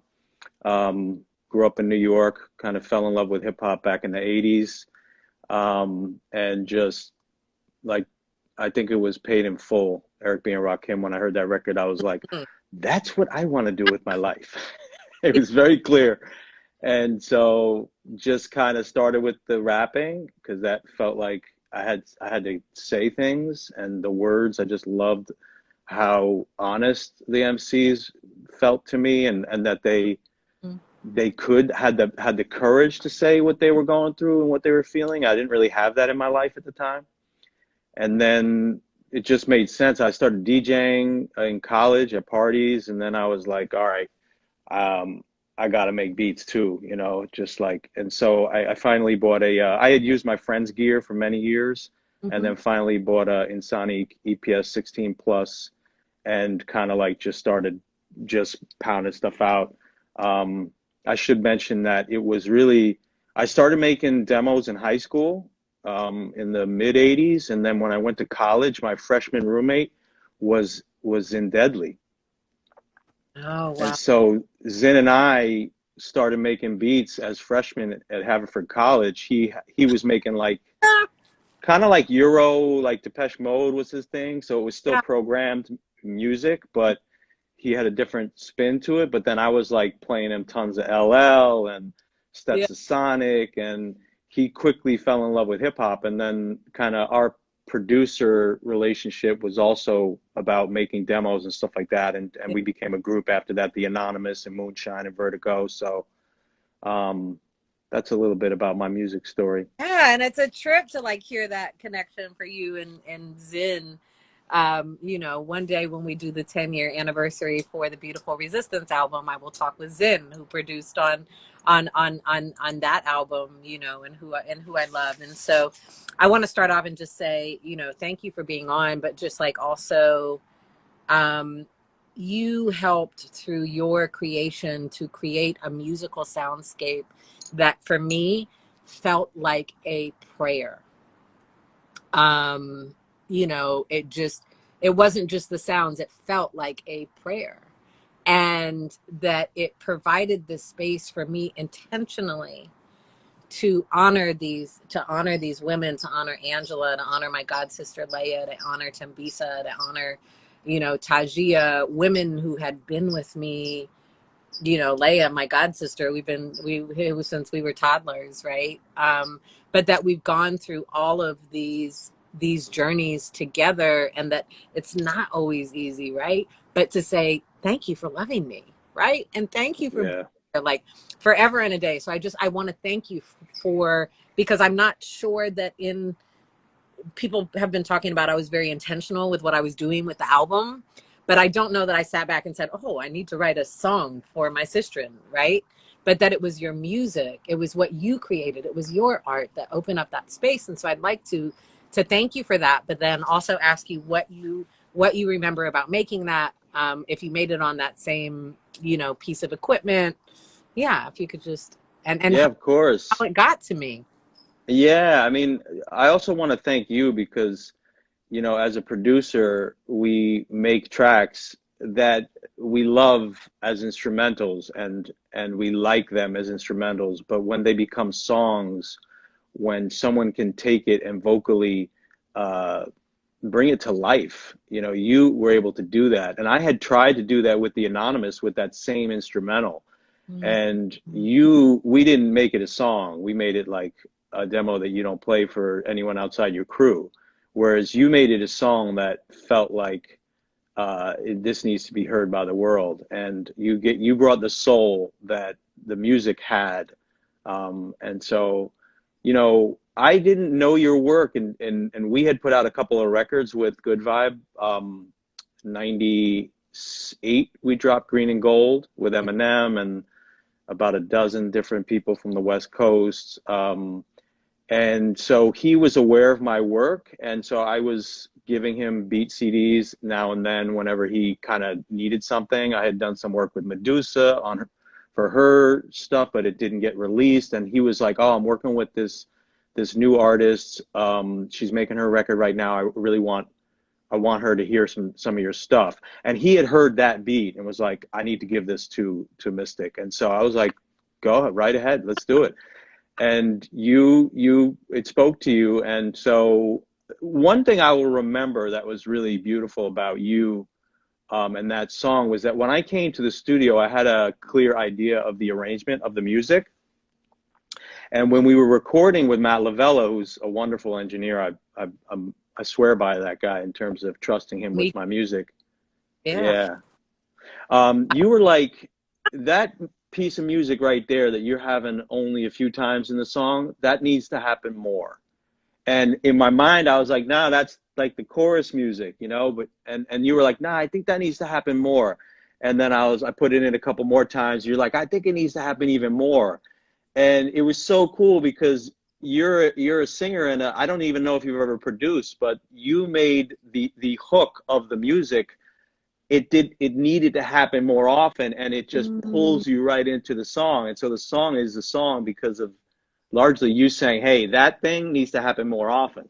Grew up in New York, kind of fell in love with hip hop back in the 80s. And just like, I think it was paid in full, Eric B. and Rakim. When I heard that record, I was like, that's what I want to do with my life. It was very clear. And so just kind of started with the rapping because that felt like I had to say things, and the words, I just loved how honest the MCs felt to me, and that they could had the courage to say what they were going through and what they were feeling. I didn't really have that in my life at the time. And then it just made sense. I started DJing in college at parties, and then I was like, all right, I got to make beats too, just like, and so I finally bought I had used my friend's gear for many years, and Mm-hmm. then finally bought a Insani EPS 16 Plus, and kind of like just started just pounding stuff out. I should mention that I started making demos in high school, in the mid 80s. And then when I went to college, my freshman roommate was in Deadly. Oh, And wow. so Zin and I started making beats as freshmen at Haverford College. He was making like kind of like Euro, like Depeche Mode was his thing. So it was still Yeah. programmed music, but he had a different spin to it. But then I was like playing him tons of LL and Yeah. Stetsasonic, and he quickly fell in love with hip hop. And then kind of our producer relationship was also about making demos and stuff like that. And we became a group after that, the Anonymous and Moonshine and Vertigo. So that's a little bit about my music story. Yeah, and it's a trip to like hear that connection for you and Zin. One day when we do the 10-year anniversary for the Beautiful Resistance album, I will talk with Zin, who produced on that album, and who I love. And so I want to start off and just say, thank you for being on, but just like also you helped through your creation to create a musical soundscape that for me felt like a prayer. It wasn't just the sounds, it felt like a prayer. And that it provided this space for me intentionally to honor these women, to honor Angela, to honor my god sister Leia, to honor Thembisa, to honor, Tajia, women who had been with me, Leia, my god sister, it was since we were toddlers, right? But that we've gone through all of these journeys together, and that it's not always easy, right? But to say thank you for loving me, right? And thank you for being Yeah. there, like forever and a day. So I want to thank you for, because I'm not sure that in people have been talking about I was very intentional with what I was doing with the album, but I don't know that I sat back and said, "Oh, I need to write a song for my sister," right? But that it was your music, it was what you created, it was your art that opened up that space. And so I'd like to thank you for that, but then also ask you what you remember about making that, if you made it on that same piece of equipment. Yeah, if you could just and Yeah, how of course. it got to me. Yeah, I mean, I also want to thank you because, as a producer, we make tracks that we love as instrumentals, and we like them as instrumentals, but when they become songs, when someone can take it and vocally uh, bring it to life, you were able to do that. And I had tried to do that with the Anonymous with that same instrumental. And we didn't make it a song. We made it like a demo that you don't play for anyone outside your crew. Whereas you made it a song that felt like this needs to be heard by the world. And you brought the soul that the music had. And so, I didn't know your work, and we had put out a couple of records with Good Vibe. 98, we dropped Green and Gold with Eminem and about a dozen different people from the West Coast. And so he was aware of my work. And so I was giving him beat CDs now and then whenever he kind of needed something. I had done some work with Medusa for her stuff, but it didn't get released. And he was like, "Oh, I'm working with this new artist. She's making her record right now. I want her to hear some of your stuff." And he had heard that beat and was like, "I need to give this to Mystic." And so I was like, "Go right ahead, let's do it." And it spoke to you. And so one thing I will remember that was really beautiful about you, and that song was that when I came to the studio, I had a clear idea of the arrangement of the music. And when we were recording with Matt Lavella, who's a wonderful engineer, I swear by that guy in terms of trusting him with my music. Yeah. Yeah. You were like, that piece of music right there that you're having only a few times in the song, that needs to happen more. And in my mind, I was like, nah, that's like the chorus music, you know, but, and you were like, nah, I think that needs to happen more. And then I put it in a couple more times. You're like, I think it needs to happen even more. And it was so cool because you're a singer, and I don't even know if you've ever produced, but you made the hook of the music. It needed to happen more often, and it just pulls you right into the song. And so the song is the song because of largely you saying, hey, that thing needs to happen more often.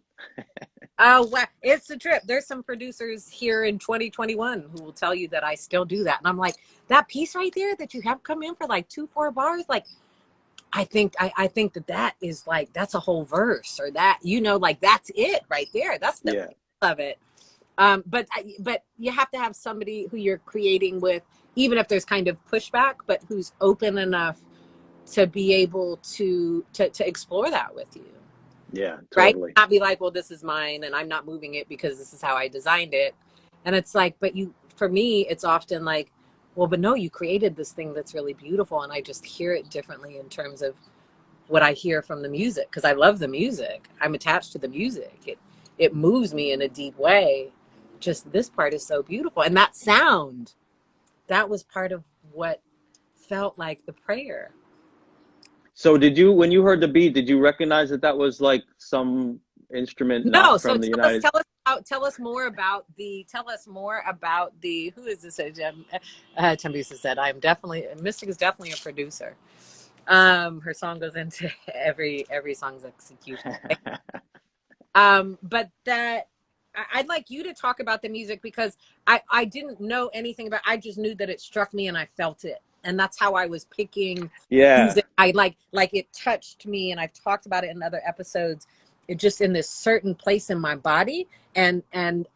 Oh, wow. It's the trip. There's some producers here in 2021 who will tell you that I still do that. And I'm like, that piece right there that you have come in for like 2-4 bars, like, I think that is like, that's a whole verse, or that, you know, like that's it right there. That's the of it. But you have to have somebody who you're creating with, even if there's kind of pushback, but who's open enough to be able to explore that with you. Yeah, totally. Right? Not be like, well, this is mine and I'm not moving it because this is how I designed it. And it's like, but for me, it's often like, well, but no, you created this thing that's really beautiful, and I just hear it differently in terms of what I hear from the music, because I love the music. I'm attached to the music. It moves me in a deep way. Just this part is so beautiful. And that sound, that was part of what felt like the prayer. So when you heard the beat, did you recognize that was like some instrument not from the United States? Tell us more about the, who is this? Thembisa said, Mystic is definitely a producer. Her song goes into every song's execution. But that, I'd like you to talk about the music, because I didn't know anything about, I just knew that it struck me and I felt it. And that's how I was picking music. I like it touched me, and I've talked about it in other episodes. It just in this certain place in my body. And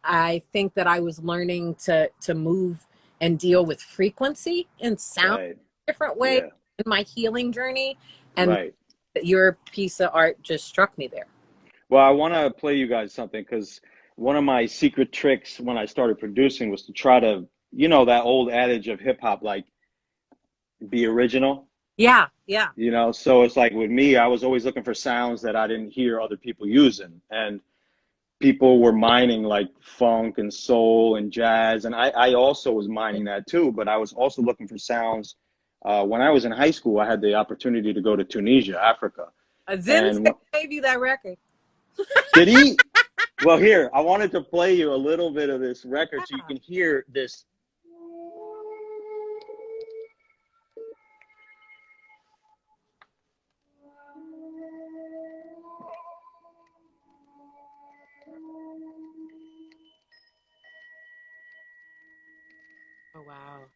I think that I was learning to move and deal with frequency and sound in a different way in my healing journey. And your piece of art just struck me there. Well, I want to play you guys something, because one of my secret tricks when I started producing was to try to, you know, that old adage of hip hop, like, be original. Yeah. You know, so it's like with me, I was always looking for sounds that I didn't hear other people using. And people were mining like funk and soul and jazz. And I also was mining that too, but I was also looking for sounds. When I was in high school, I had the opportunity to go to Tunisia, Africa. Zinz gave you that record. Did he? Well, here, I wanted to play you a little bit of this record so you can hear this. Oh, wow.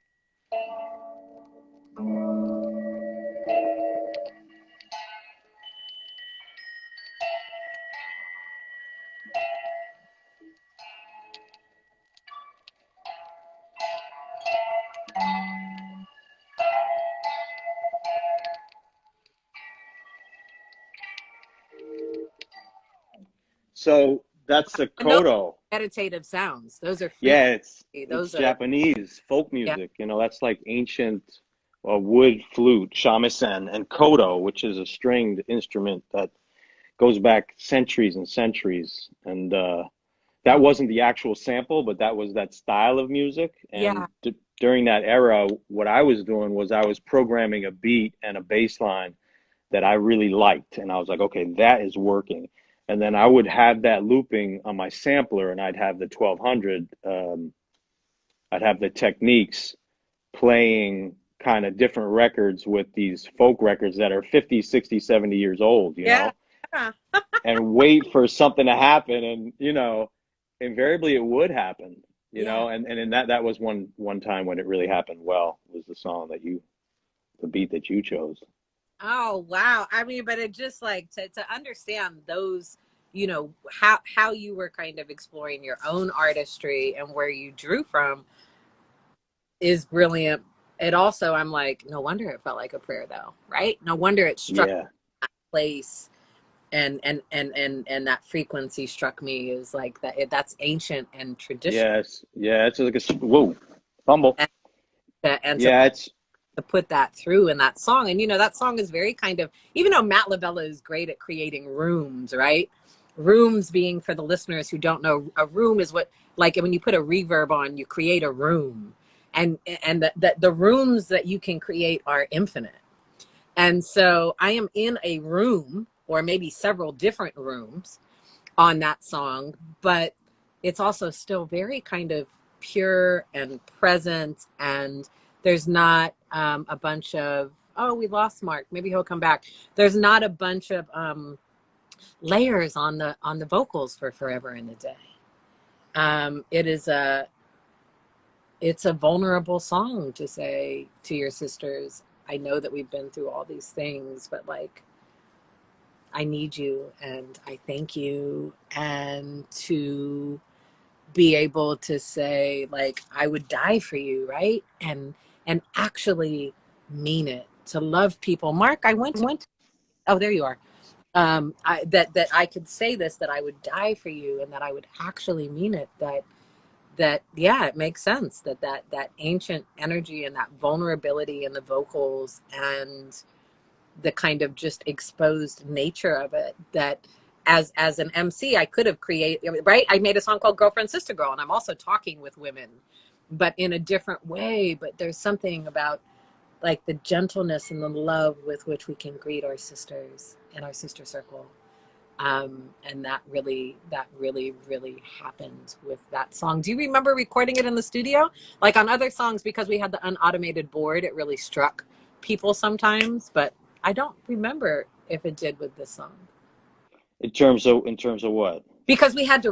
So that's the koto. Meditative sounds. Those are it's Japanese folk music. You know, that's like ancient wood flute, shamisen, and koto, which is a stringed instrument that goes back centuries and centuries. And that wasn't the actual sample, but that was that style of music. And during that era, what I was doing was I was programming a beat and a bass line that I really liked. And I was like, okay, that is working. And then I would have that looping on my sampler, and I'd have the 1200, I'd have the techniques playing kind of different records with these folk records that are 50, 60, 70 years old, you know, and wait for something to happen. And, you know, invariably it would happen, you know, and in that was one time when it really happened well, was the song the beat that you chose. Oh, wow. I mean, but it just like to understand those, you know, how you were kind of exploring your own artistry and where you drew from. is brilliant. It also, I'm like, no wonder it felt like a prayer though, right? No wonder it struck Yeah. that place, and that frequency struck me is like that's ancient and traditional. Yes. Yeah. It's like whoa, fumble. And, and Yeah. It's to put that through in that song. And that song is very kind of, even though Matt Lavella is great at creating rooms, right? Rooms being, for the listeners who don't know, a room is what, like when you put a reverb on, you create a room. And the rooms that you can create are infinite. And so I am in a room, or maybe several different rooms on that song, but it's also still very kind of pure and present, and there's not a bunch of, oh, we lost Mark, maybe he'll come back. There's not a bunch of layers on the vocals for Forever in a Day. It's a vulnerable song to say to your sisters, I know that we've been through all these things, but like, I need you and I thank you. And to be able to say, like, I would die for you, right? And actually mean it. To love people. Mark, I went to, oh, there you are. That I could say this, that I would die for you, and that I would actually mean it. That yeah, it makes sense that ancient energy and that vulnerability in the vocals, and the kind of just exposed nature of it, that as an MC I could have created, right? I made a song called Girlfriend Sister Girl, and I'm also talking with women, but in a different way. But there's something about like the gentleness and the love with which we can greet our sisters in our sister circle. And that really happened with that song. Do you remember recording it in the studio? Like on other songs, because we had the unautomated board, it really struck people sometimes, but I don't remember if it did with this song. in terms of what? Because we had to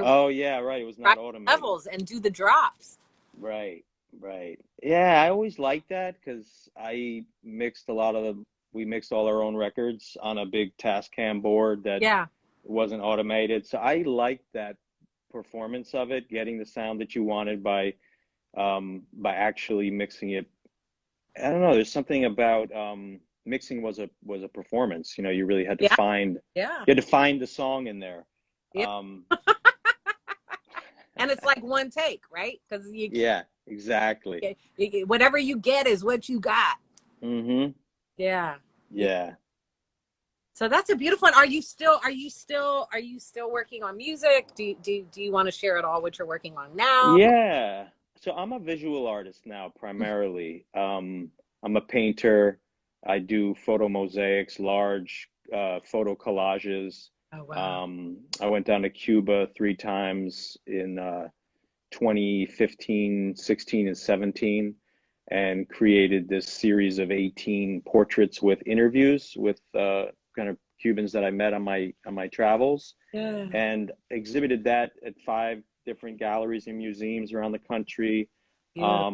Oh yeah, right. It was ride not automated. levels and do the drops. Right, right. Yeah, I always liked that because we mixed all our own records on a big Tascam board that Yeah. wasn't automated. So I liked that performance of it, getting the sound that you wanted by actually mixing it. I don't know, there's something about mixing was a performance. You really had to Yeah. find Yeah. you had to find the song in there. Yeah. Um, And it's like one take, right? Because yeah, exactly. whatever you get is what you got. Mm-hmm. Yeah. Yeah. So that's a beautiful one. Are you still working on music? Do you want to share at all what you're working on now? Yeah. So I'm a visual artist now, primarily. I'm a painter. I do photo mosaics, large photo collages. Oh wow. I went down to Cuba 3 times in 2015, 16, and 17, and created this series of 18 portraits with interviews with kind of Cubans that I met on my travels, Yeah. and exhibited that at 5 different galleries and museums around the country. Yeah.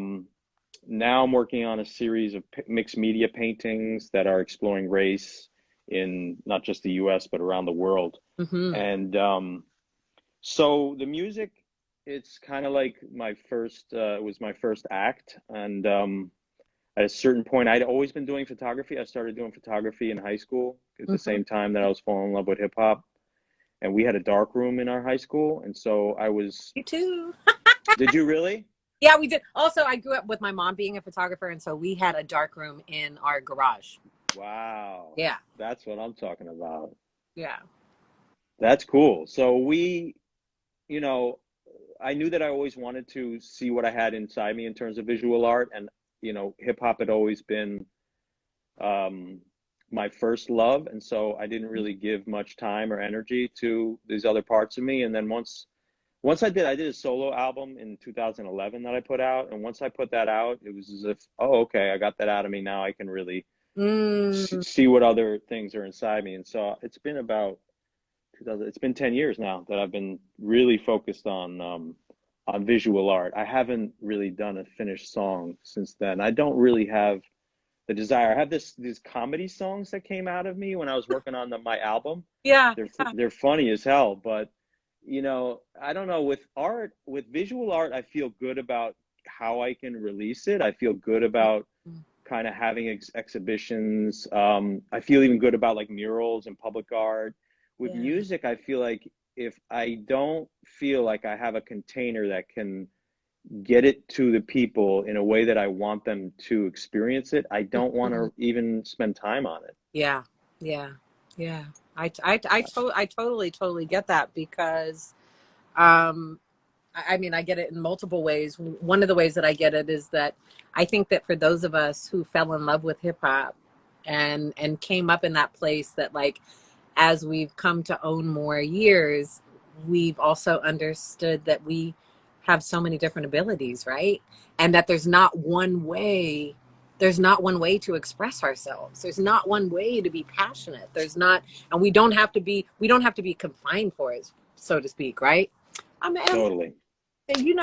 Now I'm working on a series of mixed media paintings that are exploring race in not just the US, but around the world. Mm-hmm. And so the music, it's kind of like it was my first act. And at a certain point, I'd always been doing photography. I started doing photography in high school at the same time that I was falling in love with hip hop. And we had a dark room in our high school. And so I was. You too. Did you really? Yeah, we did. Also, I grew up with my mom being a photographer, and so we had a dark room in our garage. Wow. Yeah. That's what I'm talking about. Yeah. That's cool. So I knew that I always wanted to see what I had inside me in terms of visual art. And, hip hop had always been my first love. And so I didn't really give much time or energy to these other parts of me. And then once I did a solo album in 2011 that I put out. And once I put that out, it was as if, oh, okay, I got that out of me. Now I can really see what other things are inside me. And so it's been 10 years now that I've been really focused on visual art. I haven't really done a finished song since then. I don't really have the desire. I have these comedy songs that came out of me when I was working on my album. Yeah. They're funny as hell, but I don't know, with visual art, I feel good about how I can release it. I feel good about kind of having exhibitions. I feel even good about like murals and public art. With Yeah. music, I feel like if I don't feel like I have a container that can get it to the people in a way that I want them to experience it, I don't want Mhm. to even spend time on it. Yeah. Yeah. Yeah. I totally get that because, um, I mean, I get it in multiple ways. One of the ways that I get it is that I think that for those of us who fell in love with hip hop and came up in that place that like as we've come to own more years, we've also understood that we have so many different abilities, right? And that there's not one way to express ourselves. There's not one way to be passionate. There's not, and we don't have to be confined for it, so to speak, right? I'm an Totally. MC,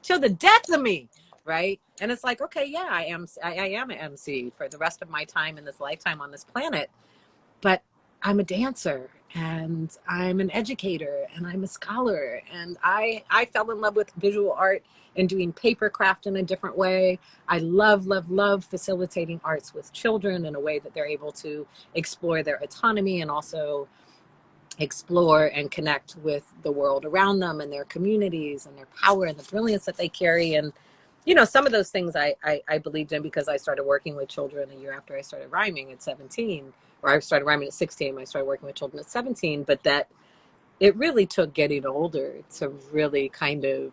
till the death of me, right? And it's like, okay, yeah, I am an MC for the rest of my time in this lifetime on this planet, but I'm a dancer and I'm an educator and I'm a scholar and I fell in love with visual art and doing paper craft in a different way. I love facilitating arts with children in a way that they're able to explore their autonomy and also explore and connect with the world around them and their communities and their power and the brilliance that they carry. And some of those things I believed in because I started working with children a year after I started rhyming at 17, or I started rhyming at 16. I started working with children at 17, but that it really took getting older to really kind of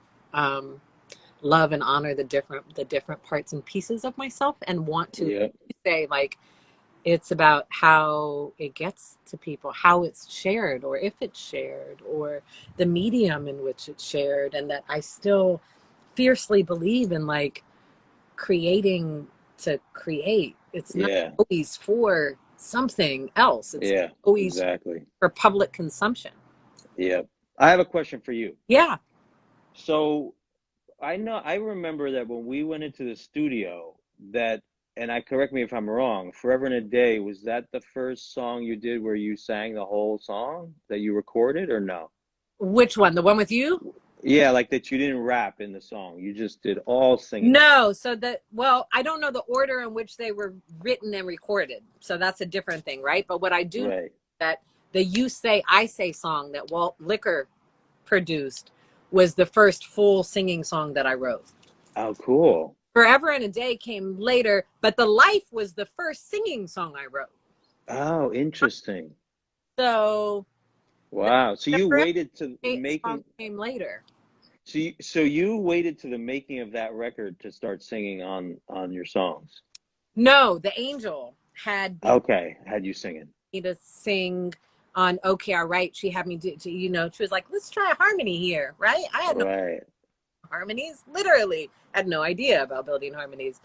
love and honor the different parts and pieces of myself and want to Yeah. say like, it's about how it gets to people, how it's shared, or if it's shared, or the medium in which it's shared. And that I still fiercely believe in like creating to create. It's not Yeah. always for something else. It's Yeah. always Exactly. for public consumption. Yeah. I have a question for you. Yeah. So I remember that when we went into the studio that, and I correct me if I'm wrong, Forever in a Day, was that the first song you did where you sang the whole song that you recorded or no? Which one? The one with you? Yeah, like that you didn't rap in the song. You just did all singing. No. Well, I don't know the order in which they were written and recorded. So that's a different thing, right? But what I do know Right. is that the You Say, I Say song that Walt Licker produced was the first full singing song that I wrote. Oh, cool. Forever and a Day came later, but The Life was the first singing song I wrote. Oh, interesting. So Wow. So the you Forever waited to and a Day song making, came later. so you waited to the making of that record to start singing on your songs. No, the Angel had beat Okay, had you singing. me to sing on Okay, All Right. She had me do, she was like, let's try a harmony here, right? I had no Right. harmonies, literally had no idea about building harmonies.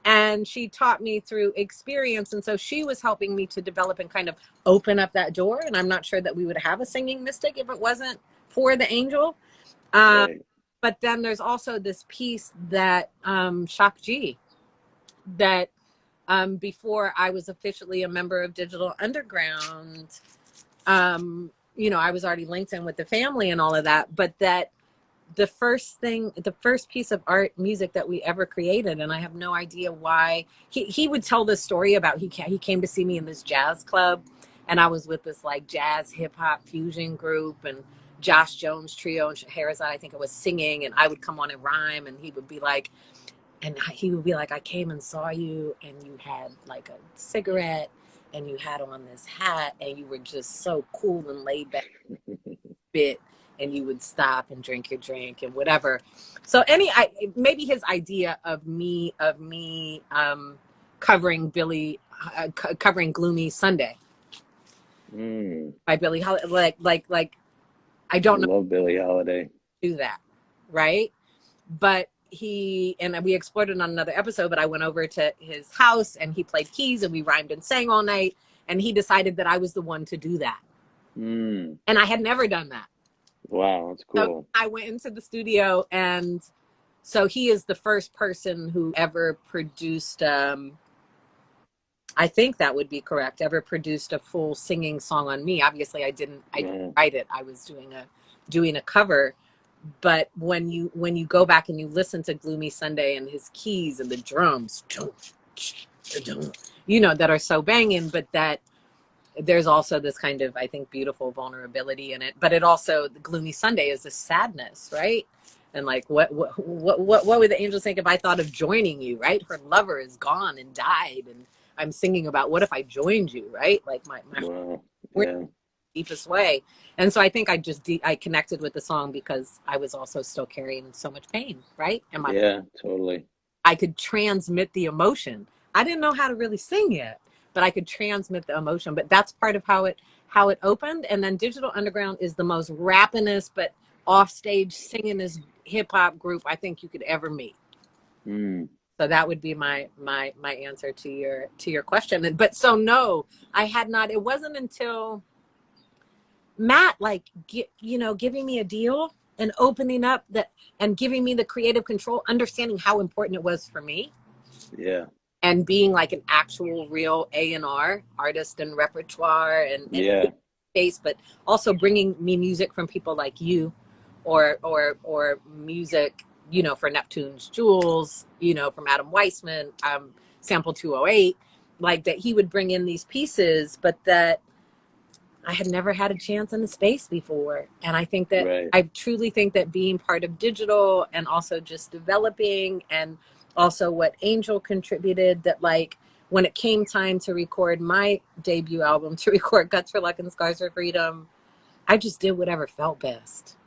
And she taught me through experience. And so she was helping me to develop and kind of open up that door. And I'm not sure that we would have a singing mystic if it wasn't for the Angel. Um, Right. but then there's also this piece that Shock G, that before I was officially a member of Digital Underground, I was already linked in with the family and all of that. But that the first piece of art music that we ever created, and I have no idea why, he would tell this story about he came to see me in this jazz club, and I was with this like jazz hip hop fusion group, and Josh Jones Trio and Shahrazad, I think it was, singing, and I would come on and rhyme, and he would be like, I came and saw you and you had like a cigarette and you had on this hat and you were just so cool and laid back bit, and you would stop and drink your drink and whatever. So maybe his idea of me covering covering Gloomy Sunday Mm, by Billie Holiday, like I I don't know love Billie Holiday. how to do that, right? But we explored it on another episode, but I went over to his house and he played keys and we rhymed and sang all night, and he decided that I was the one to do that. Mm, And I had never done that. wow, that's So cool. I went into the studio, and so he is the first person who ever produced, I think that would be correct, ever produced a full singing song on me. Obviously I didn't Yeah. write it. I was doing a cover, But when you go back and you listen to Gloomy Sunday and his keys and the drums, you know, that are so banging, but that there's also this kind of, I think, beautiful vulnerability in it. But it also, the Gloomy Sunday is a sadness, right? And like, what would the angels think if I thought of joining you, right? Her lover is gone and died, and I'm singing about what if I joined you, right? Like my Wow. Yeah. deepest way. And so I think I connected with the song because I was also still carrying so much pain, right? And Yeah, totally. I could transmit the emotion. I didn't know how to really sing yet, but I could transmit the emotion. But that's part of how it opened. And then Digital Underground is the most rappingest but offstage singingest hip hop group I think you could ever meet. Mm. So that would be my answer to your question. But so no, I had not. It wasn't until Matt, like, giving me a deal and opening up that and giving me the creative control, understanding how important it was for me. Yeah. And being like an actual real A&R artist and repertoire and Yeah. space, but also bringing me music from people like you, or music, for Neptune's Jewels, from Adam Weissman, Sample 208, like that he would bring in these pieces, but that I had never had a chance in the space before. And I think that Right. I truly think that being part of digital and also just developing, and also what Angel contributed, that like when it came time to record my debut album, to record Guts for Luck and Scars for Freedom, I just did whatever felt best.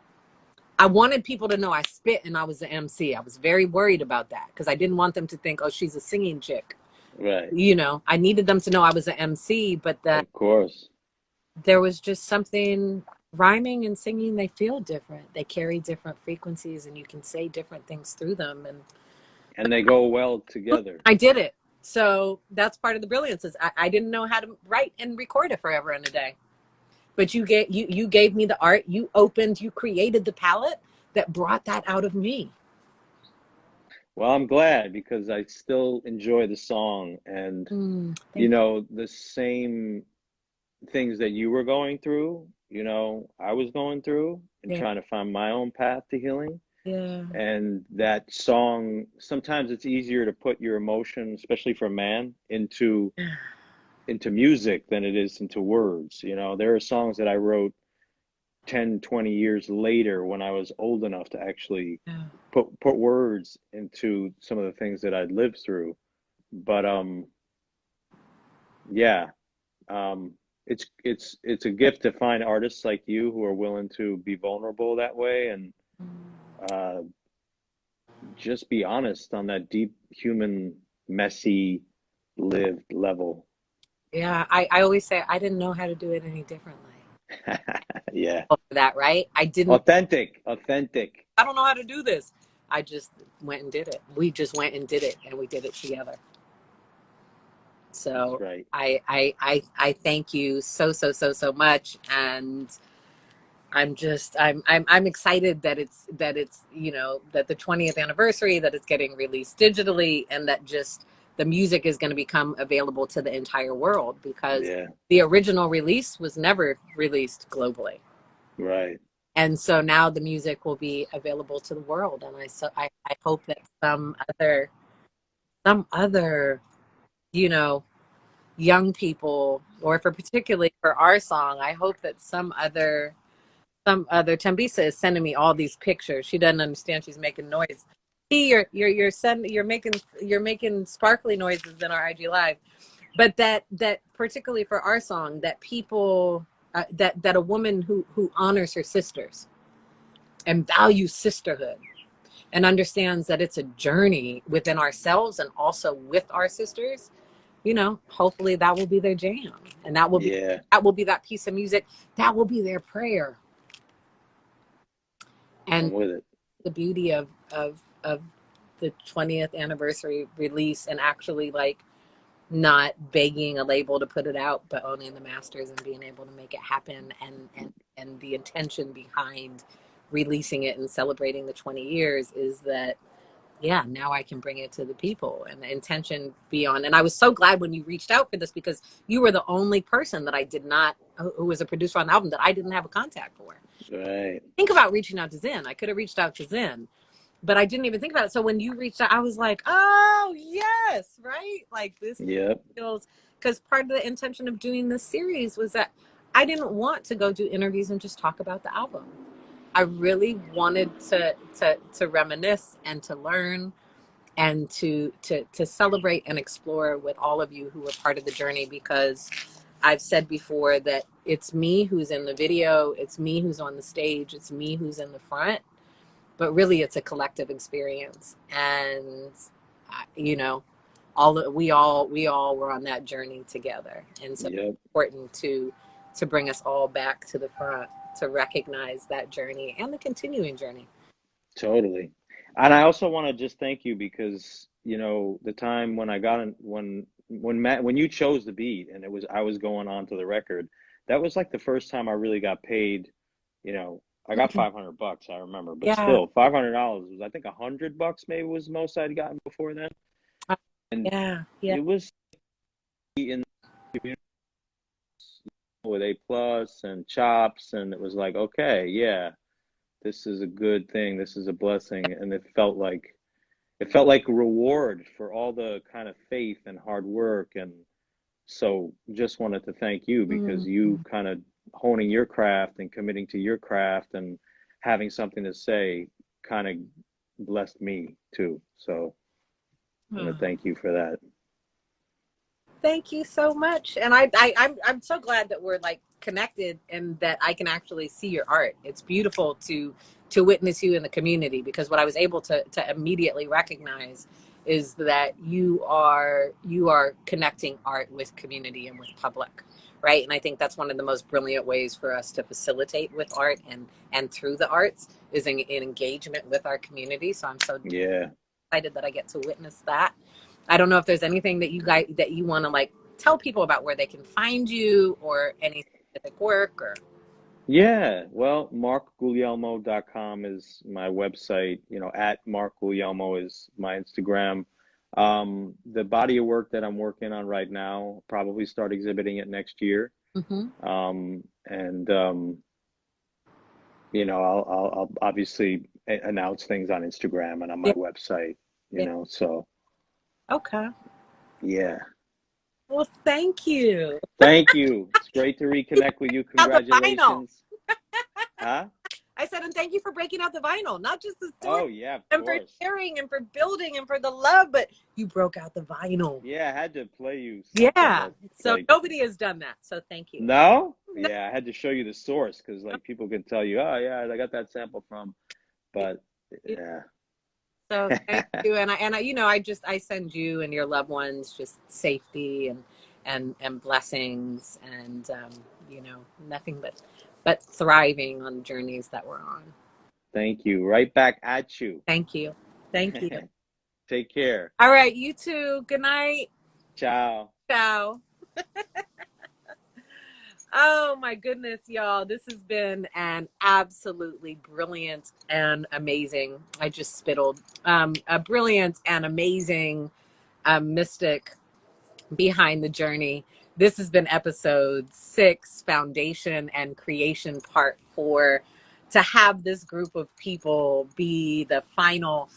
I wanted people to know I spit and I was the MC. I was very worried about that because I didn't want them to think, oh, she's a singing chick. Right. I needed them to know I was an MC, but that Of course. there was just something, rhyming and singing, they feel different. They carry different frequencies and you can say different things through them. And they go well together. I did it. So that's part of the brilliance is I didn't know how to write and record it forever in a day. But you gave me the art, you created the palette that brought that out of me. Well, I'm glad because I still enjoy the song and the same things that you were going through, I was going through and trying to find my own path to healing. Yeah. And that song, sometimes it's easier to put your emotion, especially for a man, into music than it is into words. There are songs that I wrote 10, 20 years later when I was old enough to actually put words into some of the things that I'd lived through. But it's a gift to find artists like you who are willing to be vulnerable that way and just be honest on that deep human, messy, lived level. Yeah, I always say I didn't know how to do it any differently. Yeah. That, right? I didn't. Authentic. I don't know how to do this. I just went and did it. We just went and did it, and we did it together. So right. I thank you so much, and I'm excited that it's that the 20th anniversary, that it's getting released digitally, and that just the music is going to become available to the entire world, because the original release was never released globally. Right. And so now the music will be available to the world, and I hope that some other young people, or particularly for our song, I hope that some other Thembisa is sending me all these pictures. She doesn't understand. She's making noise. You're making sparkly noises in our IG live, but that particularly for our song, that people that a woman who honors her sisters and values sisterhood and understands that it's a journey within ourselves and also with our sisters, hopefully that will be their jam, and that will be that piece of music, that will be their prayer. And I'm with it. The beauty of the 20th anniversary release, and actually like not begging a label to put it out, but owning the masters and being able to make it happen, and the intention behind releasing it and celebrating the 20 years is that yeah, now I can bring it to the people and the intention beyond. And I was so glad when you reached out for this, because you were the only person that I did not, who was a producer on the album, that I didn't have a contact for. Right. Think about reaching out to Zen. I could have reached out to Zen, but I didn't even think about it. So when you reached out, I was like, oh yes, right? Like this Yep. feels, because part of the intention of doing this series was that I didn't want to go do interviews and just talk about the album. I really wanted to reminisce and to learn and to celebrate and explore with all of you who were part of the journey, because I've said before that it's me who's in the video, it's me who's on the stage, it's me who's in the front, but really it's a collective experience. And you know, we all were on that journey together, and so Yep. it's important to bring us all back to the front to recognize that journey and the continuing journey. Totally. And I also want to just thank you because, you know, the time when I got in, when you chose the beat and I was going on to the record, that was like the first time I really got paid. You know, I got $500, I remember, but Yeah. still $500 was, I think, $100 maybe was the most I'd gotten before then. And Yeah. it was in the community with A plus and chops, and it was like, okay, yeah, this is a good thing. This is a blessing. And it felt like a reward for all the kind of faith and hard work. And so just wanted to thank you because you kind of honing your craft and committing to your craft and having something to say kind of blessed me too. So I want to thank you for that. Thank you so much. And I'm so glad that we're like connected and that I can actually see your art. It's beautiful to witness you in the community, because what I was able to immediately recognize is that you are connecting art with community and with public, right? And I think that's one of the most brilliant ways for us to facilitate with art and through the arts is in engagement with our community. So I'm so excited that I get to witness that. I don't know if there's anything that you want to like tell people about where they can find you or any specific work or. Yeah, well, markguglielmo.com is my website. You know, at Mark Guglielmo is my Instagram. The body of work that I'm working on right now, probably start exhibiting it next year. And you know, I'll obviously announce things on Instagram and on my website, you know, so. Okay. Yeah. Well, thank you. Thank you. It's great to reconnect with you. Congratulations. Huh? I said, and thank you for breaking out the vinyl, not just the story. Oh, yeah, of and course. for sharing and for building and for the love, but you broke out the vinyl. Yeah, I had to play you. Yeah. So like, nobody has done that. So thank you. No? Yeah, I had to show you the source because like people can tell you, oh yeah, I got that sample from, but yeah. So thank you. And I, you know, I send you and your loved ones just safety and blessings and, you know, nothing but thriving on journeys that we're on. Thank you. Right back at you. Thank you. Thank you. Take care. All right. You too. Good night. Ciao. Ciao. Oh my goodness, y'all. This has been an absolutely brilliant and amazing, I just spittled, a brilliant and amazing mystic behind the journey. This has been episode 6, Foundation and Creation, part 4. To have this group of people be the final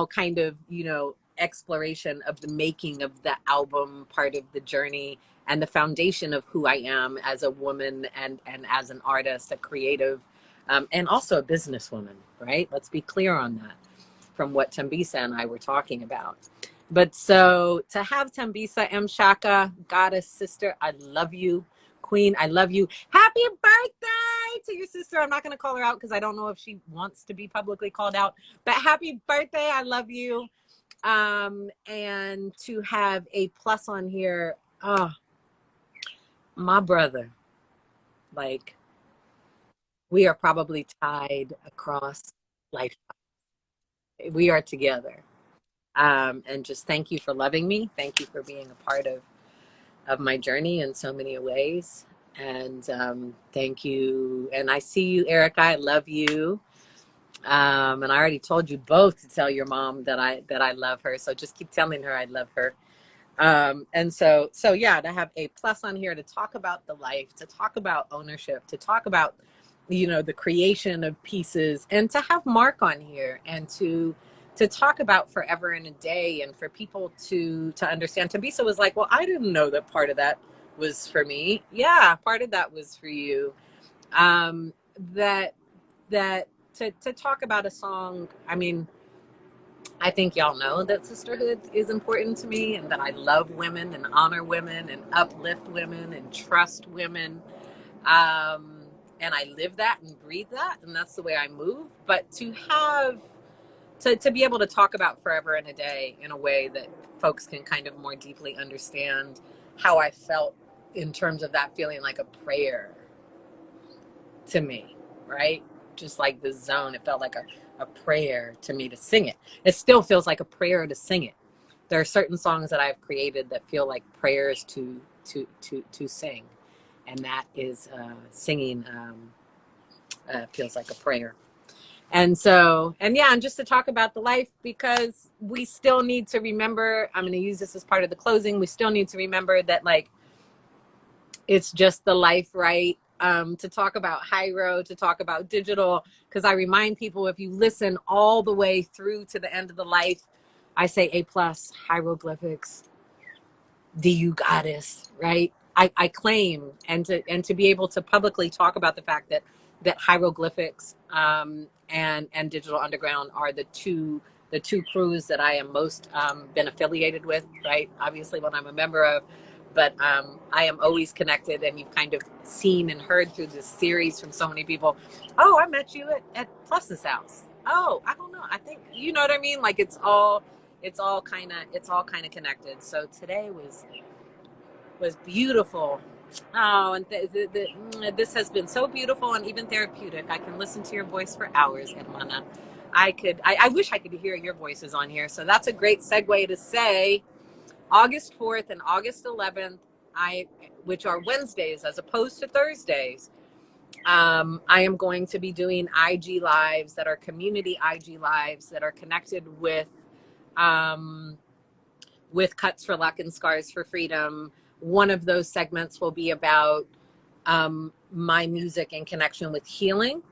kind of, you know, exploration of the making of the album, part of the journey and the foundation of who I am as a woman and as an artist, a creative, and also a businesswoman, right? Let's be clear on that from what Thembisa and I were talking about. But so to have Thembisa Mshaka, goddess, sister, I love you. Queen, I love you. Happy birthday to your sister. I'm not going to call her out because I don't know if she wants to be publicly called out. But happy birthday. I love you. And to have a plus on here, my brother, like, we are probably tied across life. We are together. And just thank you for loving me. Thank you for being a part of my journey in so many ways. And thank you. And I see you, Erica. I love you. And I already told you both to tell your mom that I love her. So just keep telling her I love her. And so yeah, to have a plus on here, to talk about the life, to talk about ownership, to talk about, the creation of pieces, and to have Mark on here, and to talk about forever and a day, and for people to understand. Thembisa was like, well, I didn't know that part of that was for me. Yeah, part of that was for you. That to talk about a song, I mean, I think y'all know that sisterhood is important to me, and that I love women and honor women and uplift women and trust women. And I live that and breathe that, and that's the way I move. But to have, to be able to talk about forever and a day in a way that folks can kind of more deeply understand how I felt, in terms of that feeling like a prayer to me, right? Just like the zone, it felt like a prayer to me to sing it. It still feels like a prayer to sing it. There are certain songs that I've created that feel like prayers to sing, and that is singing feels like a prayer. And so, and yeah, and just to talk about the life, because we still need to remember, I'm going to use this as part of the closing, we still need to remember that, like, it's just the life, right? To talk about Hiero, to talk about digital, because I remind people, if you listen all the way through to the end of the life, I say A+, Hieroglyphics, DU Goddess, right? I claim, and to be able to publicly talk about the fact that Hieroglyphics and Digital Underground are the two crews that I am most been affiliated with, right? Obviously, what I'm a member of, but I am always connected, and you've kind of seen and heard through this series from so many people. Oh, I met you at Plus's house. Oh, I don't know. I think, you know what I mean? Like, it's all kind of connected. So today was beautiful. Oh, and this has been so beautiful and even therapeutic. I can listen to your voice for hours, Hermana. I wish I could hear your voices on here. So that's a great segue to say August 4th and August 11th, which are Wednesdays as opposed to Thursdays, I am going to be doing IG lives that are community IG lives that are connected with Cuts for Luck and Scars for Freedom. One of those segments will be about my music in connection with healing.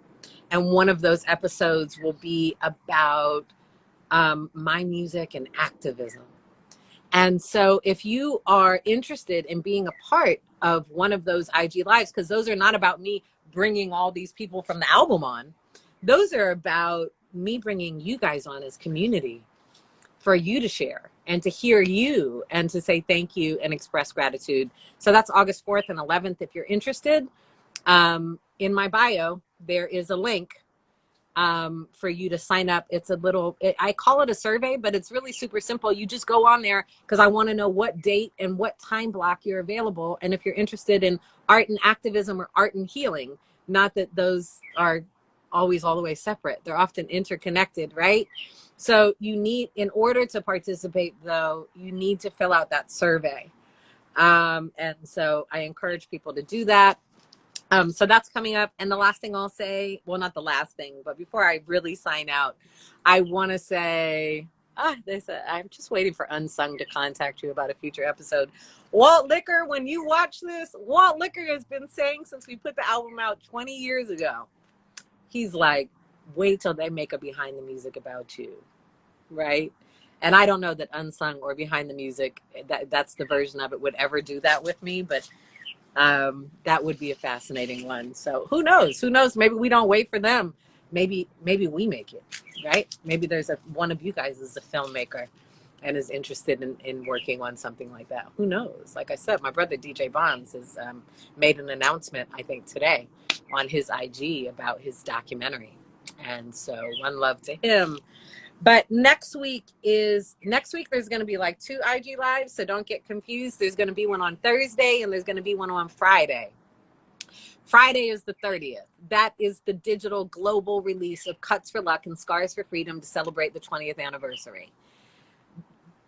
And one of those episodes will be about my music and activism. And so if you are interested in being a part of one of those IG lives, because those are not about me bringing all these people from the album on, those are about me bringing you guys on as community for you to share and to hear you and to say thank you and express gratitude. So that's August 4th and 11th. If you're interested, in my bio, there is a link for you to sign up. It's I call it a survey, but it's really super simple. You just go on there because I want to know what date and what time block you're available. And if you're interested in art and activism or art and healing, not that those are always all the way separate. They're often interconnected, right? So in order to participate though, you need to fill out that survey. And so I encourage people to do that. So that's coming up. And the last thing I'll say, well, not the last thing, but before I really sign out, I want to say, I'm just waiting for Unsung to contact you about a future episode. Walt Liquor, when you watch this, Walt Liquor has been saying since we put the album out 20 years ago, he's like, wait till they make a Behind the Music about you, right? And I don't know that Unsung or Behind the Music, that's the version of it, would ever do that with me, but that would be a fascinating one. So who knows? Maybe we don't wait for them. Maybe we make it, right? Maybe there's one of you guys is a filmmaker and is interested in working on something like that. Who knows? Like I said, my brother DJ Bonds has made an announcement, I think today, on his IG about his documentary. And so one love to him. But next week there's going to be like 2 IG lives, so don't get confused. There's going to be one on Thursday and there's going to be one on Friday. Friday is the 30th. That is the digital global release of Cuts for Luck and Scars for Freedom to celebrate the 20th anniversary.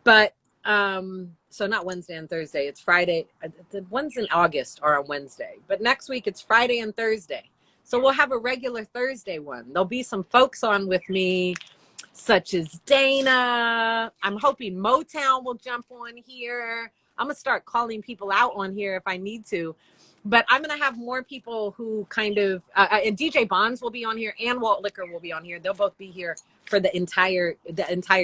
But so not Wednesday and Thursday, it's Friday. The ones in August are on Wednesday, but next week it's Friday and Thursday. So we'll have a regular Thursday one. There'll be some folks on with me, such as Dana. I'm hoping Motown will jump on here. I'm going to start calling people out on here if I need to. But I'm going to have more people who kind of, and DJ Bonds will be on here, and Walt Liquor will be on here. They'll both be here for the entire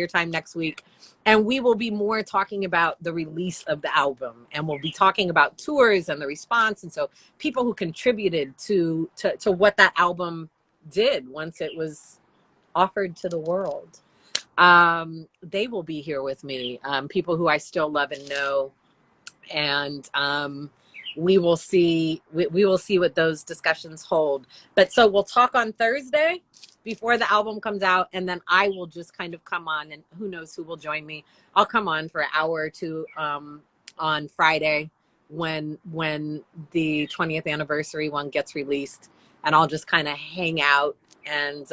time next week. And we will be more talking about the release of the album, and we'll be talking about tours and the response. And so people who contributed to what that album did once it was offered to the world. They will be here with me. People who I still love and know. And we will see what those discussions hold. But so we'll talk on Thursday before the album comes out, and then I will just kind of come on, and who knows who will join me. I'll come on for an hour or two on Friday when the 20th anniversary one gets released, and I'll just kind of hang out and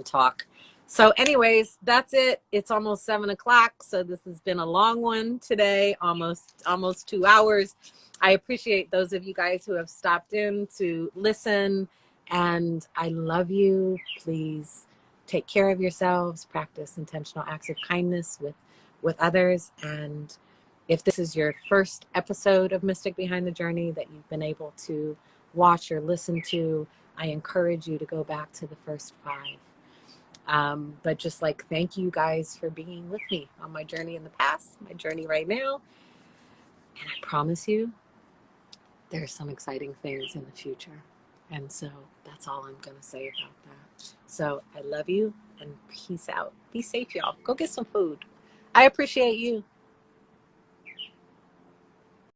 talk. So anyways, that's it. It's almost 7:00. So this has been a long one today, almost 2 hours. I appreciate those of you guys who have stopped in to listen, and I love you. Please take care of yourselves, practice intentional acts of kindness with others. And if this is your first episode of Mystic Behind the Journey that you've been able to watch or listen to, I encourage you to go back to the first 5. But just like, thank you guys for being with me on my journey in the past, my journey right now. And I promise you, there's some exciting things in the future. And so that's all I'm going to say about that. So I love you, and peace out. Be safe, y'all. Go get some food. I appreciate you.